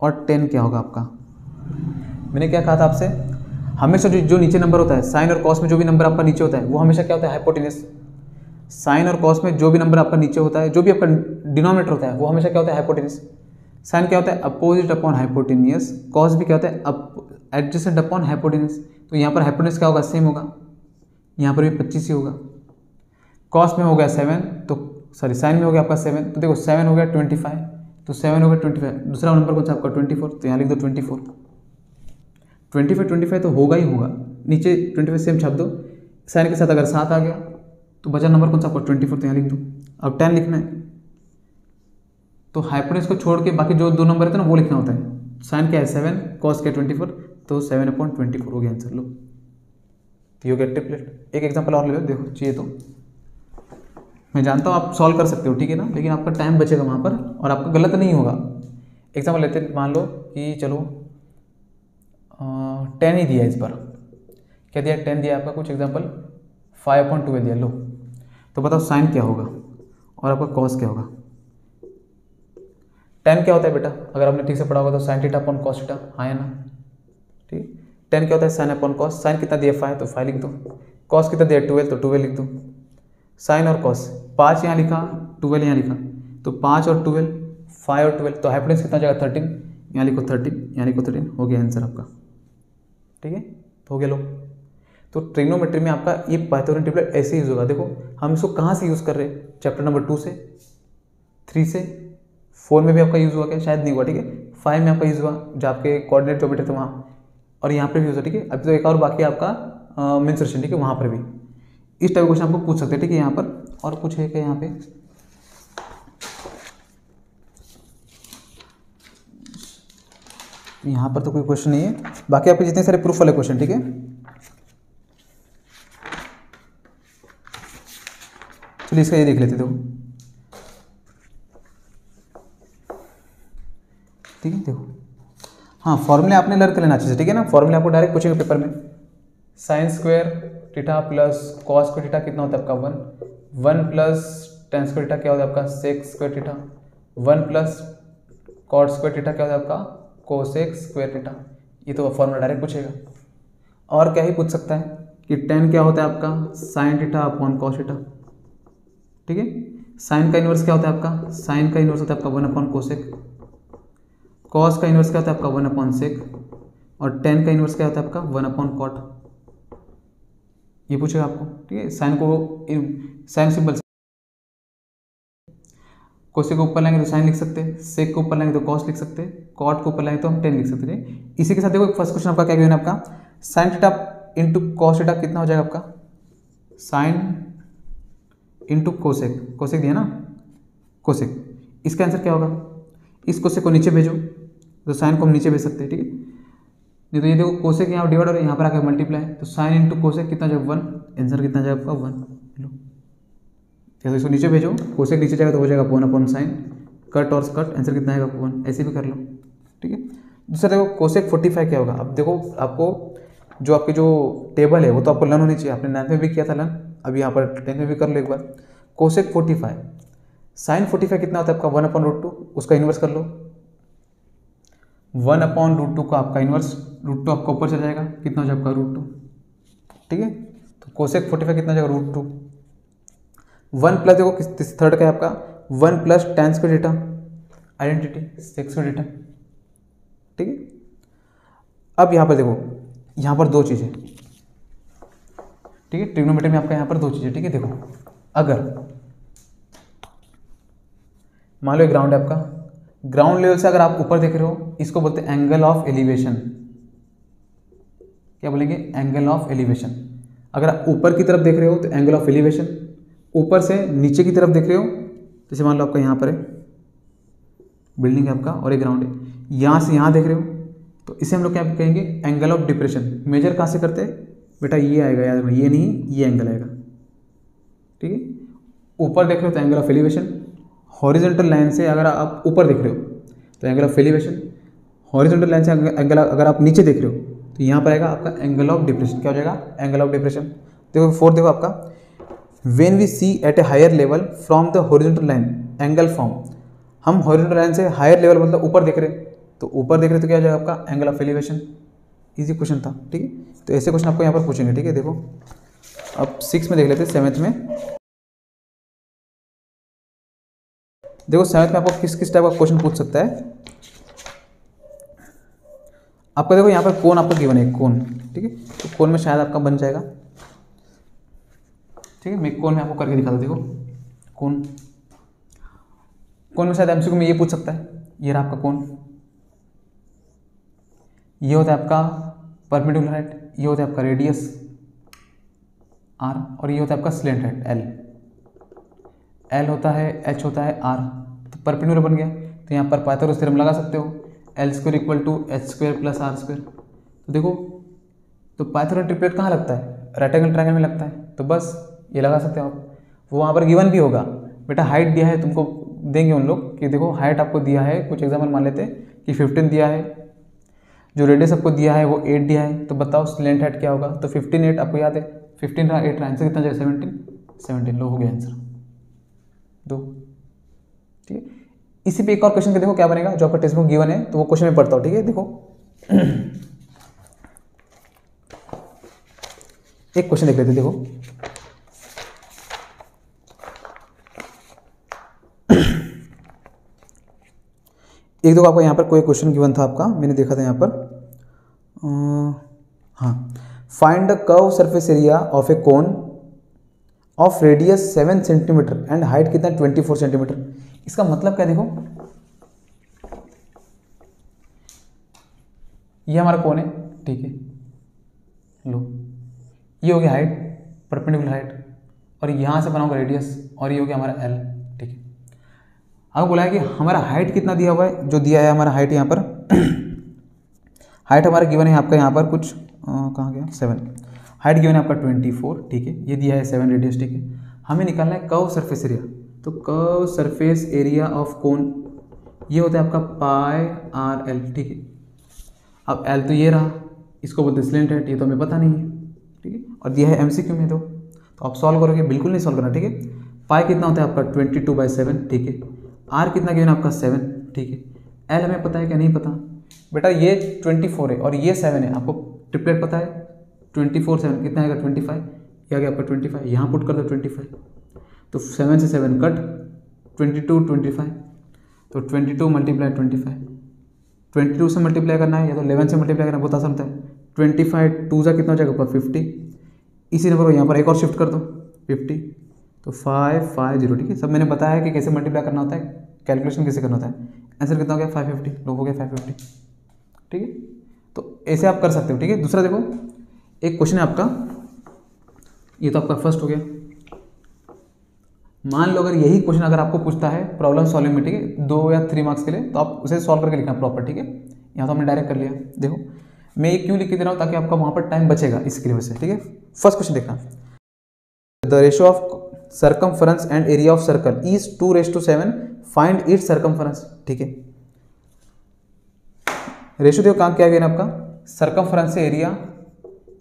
और tan क्या होगा आपका। मैंने क्या कहा था आपसे, हमेशा जो नीचे नंबर होता है साइन और कॉस में जो भी नंबर आपका नीचे होता है वो हमेशा क्या होता है हाइपोटेन्यूज। साइन और कॉस में जो भी नंबर आपका नीचे होता है, जो भी आपका डिनोमिनेटर होता है वो हमेशा क्या होता है हाइपोटेन्यूज। साइन क्या होता है अपोजिट अपॉन हाइपोटेन्यूज, कॉस भी क्या होता है एडजेसेंट अपॉन हाइपोटेन्यूज, तो यहाँ पर हाइपोटेन्यूज क्या होगा सेम होगा, यहाँ पर भी 25 ही होगा। कॉस में हो गया 7, तो सॉरी साइन में हो गया आपका 7, तो देखो 7 हो गया 25, तो 7 हो गया 25, दूसरा नंबर कौन सा आपका 24, तो यहाँ लिख दो 25 तो होगा ही होगा, नीचे 25 सेम छाप दो, साइन के साथ अगर 7 आ गया तो बचा नंबर कौन सा आपका 24, तो यहाँ लिख दो। अब tan लिखना है तो हाइपोटेन्यूज को छोड़ के बाकी जो दो नंबर है ना वो लिखना होता है। साइन क्या है 7, कॉस क्या 24, तो 7/24 हो गया आंसर। लो तो ये हो गया ट्रिपलेट। एक एग्जांपल और ले लो, देखो चाहिए तो मैं जानता हूँ आप सॉल्व कर सकते हो, ठीक है ना, लेकिन आपका टाइम बचेगा वहाँ पर और आपका गलत नहीं होगा। एग्जाम्पल लेते हैं, मान लो कि चलो 10 ही दिया, इस बार क्या दिया 10 दिया आपका, कुछ एग्जाम्पल 5/12 दिया। लो तो बताओ साइन क्या होगा और आपका कॉस क्या होगा। tan क्या होता है बेटा, अगर आपने ठीक से पढ़ा होगा तो sine theta upon cos theta, हाँ है ना, ठीक। tan क्या होता है साइन अपॉन कॉस, साइन कितना दिया 5, तो 5 लिख दो, कॉस कितना दिया 12, तो 12 लिख दो। साइन और कॉस 5 यहाँ लिखा, 12 यहाँ लिखा, तो 5 और 12, 5 और 12, तो हाइपोटेन्यूज कितना हो जाएगा 13, यहाँ लिखो 13, यहाँ लिखो 13, हो गया आंसर आपका। ठीक है, तो हो गया लो। तो ट्रिग्नोमेट्री में आपका ये पाइथागोरन ट्रिपलेट ऐसे यूज होगा। देखो हम इसको कहाँ से यूज़ कर रहे हैं, चैप्टर नंबर 2 से, 3 से, 4 में भी आपका यूज़ हुआ क्या, शायद नहीं हुआ। ठीक है, 5 में आपका यूज़ हुआ जब आपके कोऑर्डिनेट ज्योमेट्री थे वहाँ, और यहाँ पर भी यूज़ हुआ। ठीक है, अभी तो एक और बाकी है आपका मेंसुरेशन। ठीक है, वहाँ पर भी इस टाइप का क्वेश्चन आपको पूछ सकते हैं। ठीक है, यहाँ पर और कुछ है क्या, यहाँ पे यहाँ पर तो कोई क्वेश्चन नहीं है, बाकी आपके जितने सारे प्रूफ वाले क्वेश्चन। ठीक है, चलिए इसका ये देख लेते थे। ठीक है, देखो हाँ, फॉर्मूले आपने लर्न कर लेना अच्छे से। ठीक है ना, फॉर्मूले आपको डायरेक्ट पूछेंगे पेपर में। Sine square theta plus cos square theta कितना होता है आपका 1 प्लस टेन स्क्वायर थीटा क्या होता है आपका sec square theta, 1 plus cot square theta क्या होता है आपका कोसेक स्क्वायर थीटा। ये तो फॉर्मूला डायरेक्ट पूछेगा। और क्या ही पूछ सकता है कि टेन क्या होता है आपका sine theta upon cos theta. ठीक है, साइन का इन्वर्स क्या होता है आपका, साइन का इन्वर्स होता है आपका 1 अपॉन कोसेक, कॉस का इन्वर्स क्या होता है आपका 1 अपॉन सेक, और टेन का इन्वर्स क्या होता है आपका 1 अपॉन कॉट। ये पूछेगा आपको। ठीक है, साइन को साइन सिंबल, कोसेक को ऊपर लाएंगे तो साइन लिख सकते हैं, सेक को ऊपर लाएंगे तो कॉस लिख सकते हैं, कॉट को ऊपर लाएंगे तो हम टेन लिख सकते हैं। इसी के साथ देखो फर्स्ट क्वेश्चन आपका क्या गिवन है आपका, sine theta into cos theta कितना हो जाएगा आपका, साइन इंटू कोसेक, कोसेक दिया ना कोसेक, इसका आंसर क्या होगा, इस कोसेक को नीचे भेजो तो साइन को हम नीचे भेज सकते हैं। ठीक है, नहीं तो ये देखो कोसेक यहाँ डिवाइड और यहाँ पर आकर मल्टीप्लाई, तो साइन इंटू कोसेक कितना जाएगा 1, आंसर कितना जाएगा आपका 1। लो तो इसको नीचे भेजो, कोसेक नीचे जाएगा तो हो जाएगा 1 अपॉन साइन, कट और कट, आंसर कितना आएगा 1, ऐसे भी कर लो। ठीक है, दूसरा देखो कोसेक 45 क्या होगा। अब देखो आपको जो आपकी जो टेबल है वो तो आपको लर्न होनी चाहिए, आपने 9th में भी किया था लर्न, अभी यहाँ पर 10th में भी कर लो एक बार। कोसेक 45, साइन 45 कितना होता है आपका 1 अपॉन √2, उसका इन्वर्स कर लो, 1 अपॉन √2 का आपका इन्वर्स, √2 आपका ऊपर चला जाएगा, कितना हो जाएगा आपका √2। ठीक है, तो कोसेक 45 कितना हो जाएगा √2, 1 प्लस देखो किस थर्ड का है आपका 1 plus tan square theta, identity sec square theta. ठीक है, अब यहाँ पर देखो यहाँ पर दो चीज़ें। ठीक है, ट्रिग्नोमेट्री में आपका यहाँ पर दो चीज़ें। ठीक है, देखो अगर मान लो ग्राउंड है आपका, ग्राउंड लेवल से अगर आप ऊपर देख रहे हो, इसको बोलते हैं एंगल ऑफ एलिवेशन। क्या बोलेंगे, एंगल ऑफ एलिवेशन। अगर आप ऊपर की तरफ देख रहे हो तो एंगल ऑफ एलिवेशन, ऊपर से नीचे की तरफ देख रहे हो, जैसे मान लो आपका यहाँ पर है बिल्डिंग है आपका और एक ग्राउंड है, यहाँ से यहाँ देख रहे हो तो इसे हम लोग क्या कहेंगे, एंगल ऑफ डिप्रेशन। मेजर कहाँ से करते हैं बेटा, ये आएगा, याद रखना, ये नहीं ये एंगल आएगा। ठीक है, ऊपर देख रहे हो तो angle of elevation, horizontal line से अगर आप ऊपर देख रहे हो तो angle of elevation, horizontal line से एंगल अगर आप नीचे देख रहे हो तो यहाँ पर आएगा आपका एंगल ऑफ डिप्रेशन। क्या हो जाएगा, एंगल ऑफ डिप्रेशन। देखो फोर्थ देखो आपका, when we see at a higher level from the horizontal line angle form. हम हॉरिजॉन्टल लाइन से हायर लेवल मतलब ऊपर देख रहे हैं, तो ऊपर देख रहे तो क्या हो जाएगा आपका angle of elevation. Easy question था। ठीक है, तो ऐसे क्वेश्चन आपको यहाँ पर पूछेंगे। ठीक है, देखो अब 6 में देख लेते हैं, 7th में देखो 7th में आपको किस किस टाइप का क्वेश्चन पूछ सकता है। आपका देखो यहाँ पर कोन आपको गिवन है, कोन। ठीक है, तो कोन में शायद आपका बन जाएगा। ठीक है, मैं कोन में आपको करके दिखाता हूँ। देखो कोन में शायद एमसीक्यू में ये पूछ सकता है, ये रहा आपका कोन, ये होता है आपका परपेंडिकुलर हाइट, ये होता है आपका रेडियस r, और ये होता है आपका स्लेंट हाइट l। l होता है, h होता है, r, तो परपेंडिकुलर बन गया। तो यहाँ पर पाइथागोरस थ्योरम लगा सकते हो, l² = h² + r²। तो देखो, तो पाइथागोरस ट्रिपलेट कहाँ लगता है, राइट एंगल ट्रायंगल में लगता है, तो बस ये लगा सकते हो आप। वो वहाँ पर गिवन भी होगा बेटा, हाइट दिया है तुमको, देंगे उन लोग कि देखो हाइट आपको दिया है, कुछ एग्जाम्पल मान लेते हैं कि 15 दिया है, जो रेडियस आपको दिया है वो 8 दिया है, तो बताओ स्लेंट हाइट क्या होगा। तो 15 8 आपको याद है, 15 रहा 8 रहा, आंसर कितना जाएगा 17 लो हो गया आंसर 2। ठीक है, इसी पे एक और क्वेश्चन का देखो क्या बनेगा, जो आपका टेक्स्ट बुक गिवन है तो वो क्वेश्चन में पढ़ता हूँ। ठीक है, देखो एक क्वेश्चन देख लेते हैं। देखो एक दो आपका यहाँ पर कोई क्वेश्चन गिवन था आपका, मैंने देखा था यहाँ पर। हाँ, find the curve surface area of A cone of radius 7 centimetre and height कितना 24 सेंटीमीटर। इसका मतलब क्या, देखो ये हमारा कोन है, ठीक है, लो ये हो गया हाइट, परपेंडिकुलर हाइट, और यहाँ से बनाऊंगा रेडियस, और ये हो गया हमारा एल, ठीक है। अब बोला है कि हमारा हाइट कितना दिया हुआ है, जो दिया है हमारा हाइट यहाँ पर हाइट हमारा गिवन है आपका यहाँ पर कुछ कहाँ गया 7, हाइट गिवन है आपका 24, ठीक है, ये दिया है 7 रेडियस, ठीक है। हमें निकालना है कर्व सरफेस एरिया, तो curve surface area of cone ये होता है आपका पाई आर एल, ठीक है। अब एल तो ये रहा, इसको बोलते स्लेंट हाइट, ये तो हमें पता नहीं है, ठीक है, और दिया है एमसीक्यू में, तो आप सॉल्व करोगे, बिल्कुल नहीं सॉल्व करना, ठीक है। पाई कितना होता है आपका 22/7, ठीक है। आर कितना गिवन है आपका 7, ठीक है। एल हमें पता है क्या, नहीं पता बेटा, ये 24 है और ये 7 है, आपको ट्रिपलेट पता है, 24 7 कितना आएगा 25, ये आ गया आपका 25, यहाँ पुट कर दो 25, तो 7 से 7 कट, 22 25, तो 22 मल्टीप्लाई 25, 22 से मल्टीप्लाई करना है या तो 11 से मल्टीप्लाई करना, बहुत आसान होता है। 25 2 कितना हो जाएगा 50, इसी नंबर को यहाँ पर एक और शिफ्ट कर दो 50, तो 5 5 0, ठीक है। सब मैंने बताया है कि कैसे मल्टीप्लाई करना होता है, कैलकुलेशन कैसे करना होता है। आंसर कितना हो गया 550, लोग हो गया 550, ठीक है। तो ऐसे आप कर सकते हो, ठीक है। दूसरा देखो, एक क्वेश्चन है आपका, ये तो आपका फर्स्ट हो गया। मान लो अगर यही क्वेश्चन अगर आपको पूछता है प्रॉब्लम सॉल्विंग में, ठीक है, 2 या 3 मार्क्स के लिए, तो आप उसे सॉल्व करके लिखना प्रॉपर, ठीक है। यहाँ तो हमने डायरेक्ट कर लिया, देखो मैं ये क्यों लिख के दे रहा हूँ, ताकि आपका वहाँ पर टाइम बचेगा, इसके लिए वजह से, ठीक है। फर्स्ट क्वेश्चन देखना, the ratio of circumference and area of circle is 2:7, find its circumference, ठीक है। रेशियो देखो कहाँ क्या गिवन है आपका, सर्कमफरेंस से एरिया,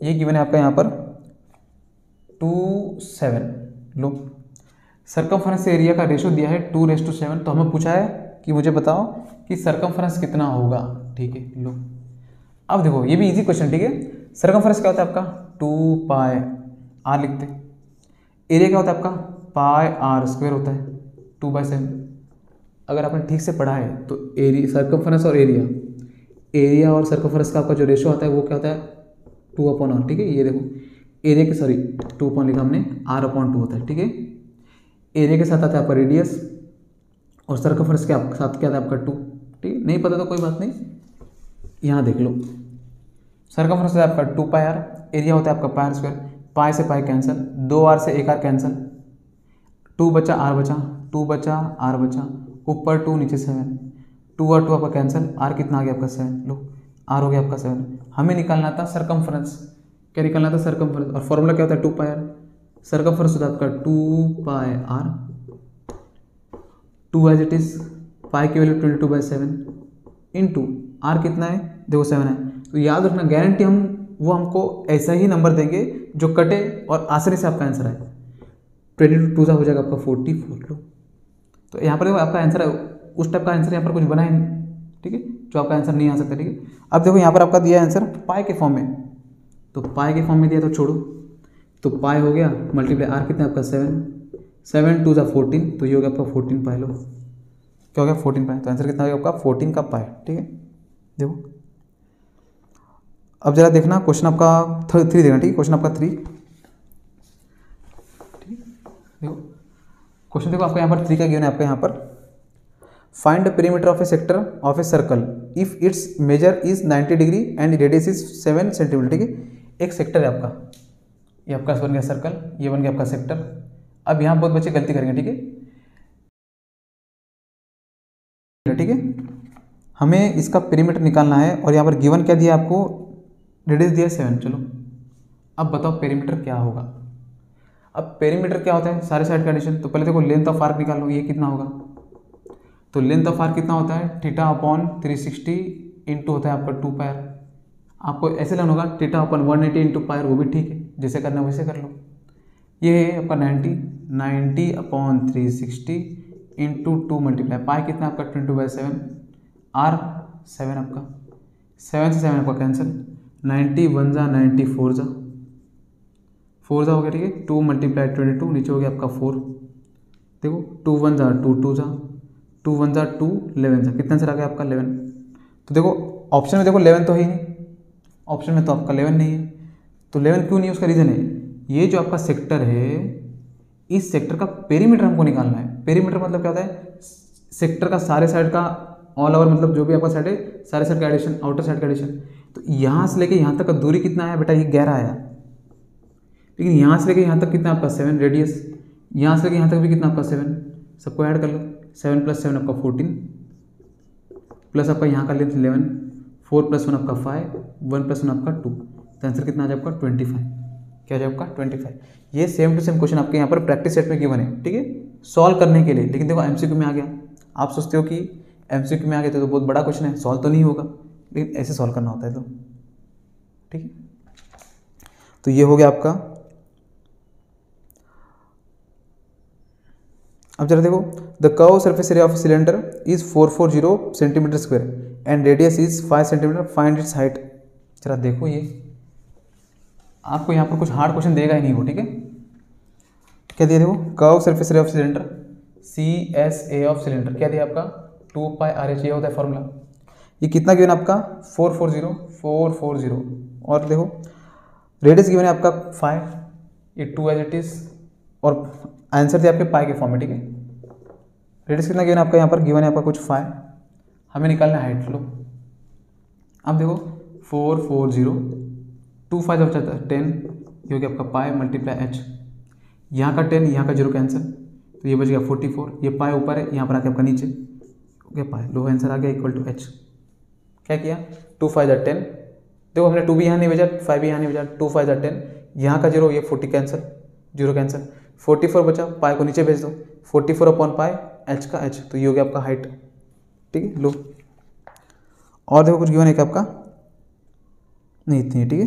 ये गिवन है आपका यहाँ पर 2:7, लो सर्कमफरेंस से एरिया का रेशियो दिया है 2:7, तो हमें पूछा है कि मुझे बताओ कि सर्कमफरेंस कितना होगा, ठीक है। लो अब देखो ये भी इजी क्वेश्चन, ठीक है। सर्कमफरेंस क्या होता है आपका 2 पाई आर लिखते, एरिया क्या होता है आपका पाई आर स्क्वायर होता है 2/7। अगर आपने ठीक से पढ़ा है तो एरिया सर्कमफरेंस और एरिया और सर्कमफरेंस का आपका जो रेशियो होता है वो क्या होता है 2/r, ठीक है। ये देखो एरिया के 2 अपॉन लिखा हमने, r/2 होता है, ठीक है। एरिया के साथ आता है आपका रेडियस और सर्कमफरेंस के साथ क्या आता है आपका 2, ठीक है। नहीं पता तो कोई बात नहीं, यहाँ देख लो, सर्कमफरेंस है आपका 2 पाई आर, एरिया होता है आपका पाई आर स्क्वायर, पाई से पाई कैंसिल, 2r से 1r कैंसिल, 2 बचा r बचा, 2 बचा r बचा, ऊपर 2 नीचे 7, 2 और 2 आपका कैंसिल, r कितना आ गया आपका 7, लो r हो गया आपका 7। हमें निकालना था सर्कमफरेंस, क्या निकालना था सर्कमफरेंस, और फॉर्मूला क्या होता है 2 पाई आर, सर्कमफरेंस होता है आपका 2 पाई आर, 2 एज इट इज, पाई की वैल्यू 22/7 इंटू आर कितना है देखो 7 है। तो याद रखना, गारंटी वो हमको ऐसा ही नंबर देंगे जो कटे और आसानी से आपका आंसर आए। 22 हो जाएगा आपका 44, लो तो यहाँ पर देखो आपका आंसर है, उस टाइप का आंसर यहाँ पर कुछ बना ही नहीं, ठीक है, जो आपका आंसर नहीं आ सकता, ठीक है। अब देखो यहाँ पर आपका दिया आंसर पाई के फॉर्म में, तो पाई के फॉर्म में दिया तो छोड़ो, तो पाई हो गया मल्टीप्लाई आर कितना आपका 7 2 14, तो ये हो गया आपका 14 पाई, लो क्या हो गया 14 पाई, तो आंसर कितना हो गया आपका 14 का पाई, ठीक है। देखो अब जरा देखना क्वेश्चन आपका 3 देखना, ठीक है, क्वेश्चन आपका 3, ठीक देखो क्वेश्चन देखो आपका यहाँ पर 3 का गिवन है आपका यहाँ पर, find the perimeter of a sector of a circle if its measure is 90 degree and radius is 7 centimetre, ठीक है। एक सेक्टर है आपका, ये आपका बन गया सर्कल, ये बन गया आपका सेक्टर। अब यहाँ बहुत बच्चे गलती करेंगे, ठीक है, ठीक है। हमें इसका पेरीमीटर निकालना है और यहाँ पर गिवन क्या दिया आपको, रेडियस दिया 7, चलो अब बताओ पेरीमीटर क्या होगा। अब पेरीमीटर क्या होता है, सारे साइड का एडिशन, तो पहले देखो लेंथ ऑफ आर्क निकालो, ये कितना होगा, तो लेंथ ऑफ आर्क कितना होता है θ/360 इंटू होता है आपका 2 पाई आर। आपको ऐसे लेना होगा θ/180 इंटू पाई आर, वो भी ठीक है, जैसे करना है वैसे कर लो। ये है आपका 90/360 इंटू 2 मल्टीप्लाई, पाई कितना आपका 22/7, आर 7 आपका, 7 से 7 आपका कैंसिल, 90 1 जा 90 4 जा हो गया, ठीक है। 2 मल्टीप्लाई 22, नीचे हो गया आपका 4, देखो 2 1 जा 2 2 जा, 2 1 जा 2, 11 जा, कितना आंसर आ गया आपका 11। तो देखो ऑप्शन में देखो 11 तो है ही नहीं, ऑप्शन में तो आपका 11 नहीं है। तो 11 क्यों नहीं है, उसका रीज़न है ये जो आपका सेक्टर है, इस सेक्टर का पेरीमीटर हमको निकालना है। पेरीमीटर मतलब क्या होता है, सेक्टर का सारे साइड का ऑल ओवर, मतलब जो भी आपका साइड है सारे साइड का एडिशन, आउटर साइड का एडिशन। तो यहाँ से लेके यहाँ तक का दूरी कितना आया बेटा, ये 11 आया। लेकिन यहाँ से लेके यहाँ तक कितना आपका 7 रेडियस, यहाँ से लेके यहाँ तक भी कितना आपका 7, सबको ऐड कर लो। 7 + 7 आपका 14, प्लस आपका यहाँ का लेंथ 11, 4 + 1 आपका 5, 1 + 1 आपका 2। तो आंसर कितना आ जाए आपका 25। क्या आ जाए आपका 25। ये सेम टू सेम क्वेश्चन आपके यहाँ पर प्रैक्टिस सेट में गिवन है, ठीक है, सॉल्व करने के लिए। लेकिन देखो एमसीक्यू में आ गया, आप सोचते हो कि एमसीक्यू में आ गया तो बहुत बड़ा क्वेश्चन है, सॉल्व तो नहीं होगा, लेकिन ऐसे सॉल्व करना होता है। तो ठीक है, तो ये हो गया आपका। अब जरा देखो, the curve surface area of cylinder is 440 centimetre square and radius is 5 centimetre, find its height. जरा देखो, ये आपको यहाँ पर कुछ हार्ड क्वेश्चन देगा ही नहीं वो, ठीक है। क्या दिया देखो, curve surface area of cylinder, CSA of cylinder क्या दिया आपका 2πRH, ये होता है फॉर्मूला। ये कितना गिवन आपका 440, और देखो रेडियस गिवन है आपका 5, ये 2 एज इट इज, और आंसर दिया आपके पाई के फॉर्म में, ठीक है। रेडियस कितना गिवन है आपका, यहाँ पर गिवन है आपका कुछ 5, हमें निकालना है हाइट। लो अब देखो 440, 2 5 जब जाता है 10, ये हो गया आपका पाई × h, यहाँ का 10, यहाँ का 0 कैंसिल, तो ये बच गया 44, ये पाई ऊपर है, यहाँ पर आके आपका नीचे ओके पाई, लो आंसर आ गया = h। क्या किया 2 5 जा 10, देखो हमने 2 भी यहाँ नहीं भेजा, 5 भी यहाँ नहीं भेजा, 2 5 जा 10, यहाँ का 0, ये 40 कैंसिल, 0 कैंसिल, 44 बचा, पाई को नीचे भेज दो, 44/पाई h का h, तो ये हो गया आपका हाइट, ठीक है। लो और देखो कुछ गिवन है क्या आपका, नहीं इतनी है, ठीक है।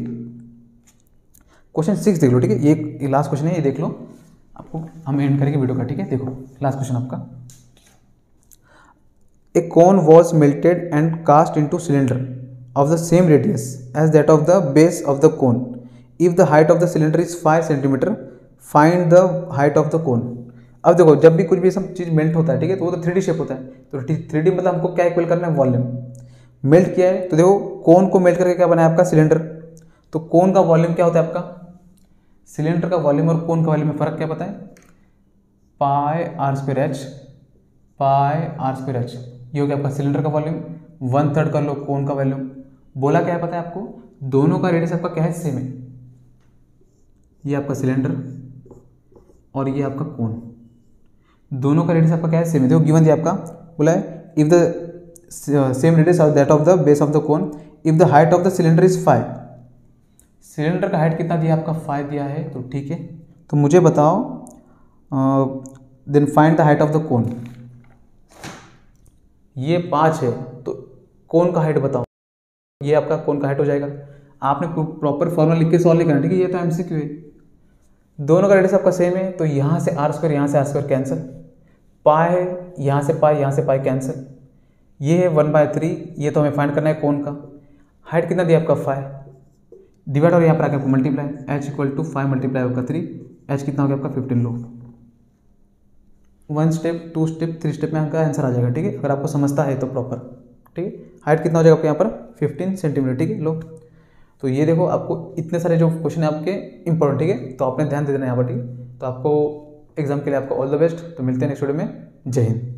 क्वेश्चन 6 देख लो, ठीक है, ये लास्ट क्वेश्चन है, ये देख लो, आपको हम एंड करेंगे वीडियो का, ठीक है। देखो लास्ट क्वेश्चन आपका, a cone was melted and cast into cylinder of the same radius as that of the base of the cone, if the height of the cylinder is 5 centimetre, find the height of the cone. अब देखो जब भी कुछ भी सब चीज़ मेल्ट होता है, ठीक है, तो वो तो 3D शेप होता है, तो 3D मतलब हमको क्या इक्वल करना है, वॉल्यूम। मेल्ट किया है तो देखो कोन को मेल्ट करके क्या बनाया आपका सिलेंडर, तो कोन का वॉल्यूम क्या होता है आपका, सिलेंडर का वॉल्यूम और कोन का वॉल्यूम में फर्क क्या पता है, πr²h, πr²h, ये हो गया आपका सिलेंडर का वॉल्यूम, 1/3 कर लो कोन का वॉल्यूम। बोला क्या है पता है आपको, दोनों का रेडियस आपका क्या है, सेम है, ये आपका सिलेंडर और ये आपका कोन, दोनों का रेडियस आपका क्या है, सेम है। देखो गिवन दिया आपका, बोला है if the same radius of that of the base of the cone, if the height of the cylinder is 5, cylinder का हाइट कितना दिया आपका 5 दिया है, तो ठीक है। तो मुझे बताओ then find the height of the cone, ये 5 है तो कोन का हाइट बताओ, ये आपका कोन का हाइट हो जाएगा। आपने प्रॉपर फॉर्मूला लिख के सॉल्व नहीं करना, ठीक है, ये तो एमसीक्यू है। दोनों का रेडियस आपका सेम है, तो यहाँ से r², यहाँ से r² कैंसिल, पाई है, यहाँ से पाई कैंसिल, ये है 1/3, ये तो हमें फाइंड करना है कोन का। हाइट कितना दिया आपका 5, डिवाइड और यहाँ पर आके आपको मल्टीप्लाई, h = 5 × आपका 3, h कितना हो गया आपका 15। लो 1 स्टेप 2 स्टेप 3 स्टेप में आपका आंसर आ जाएगा, ठीक है, अगर आपको समझता है तो प्रॉपर, ठीक है। हाइट कितना हो जाएगा आपके यहाँ पर 15 सेंटीमीटर, ठीक है। लो तो ये देखो आपको इतने सारे जो क्वेश्चन है आपके इंपॉर्टेंट, ठीक है, तो आपने ध्यान दे देना यहाँ पर, ठीक है। तो आपको एग्जाम के लिए आपको ऑल द बेस्ट, तो मिलते हैं नेक्स्ट वीडियो में, जय हिंद।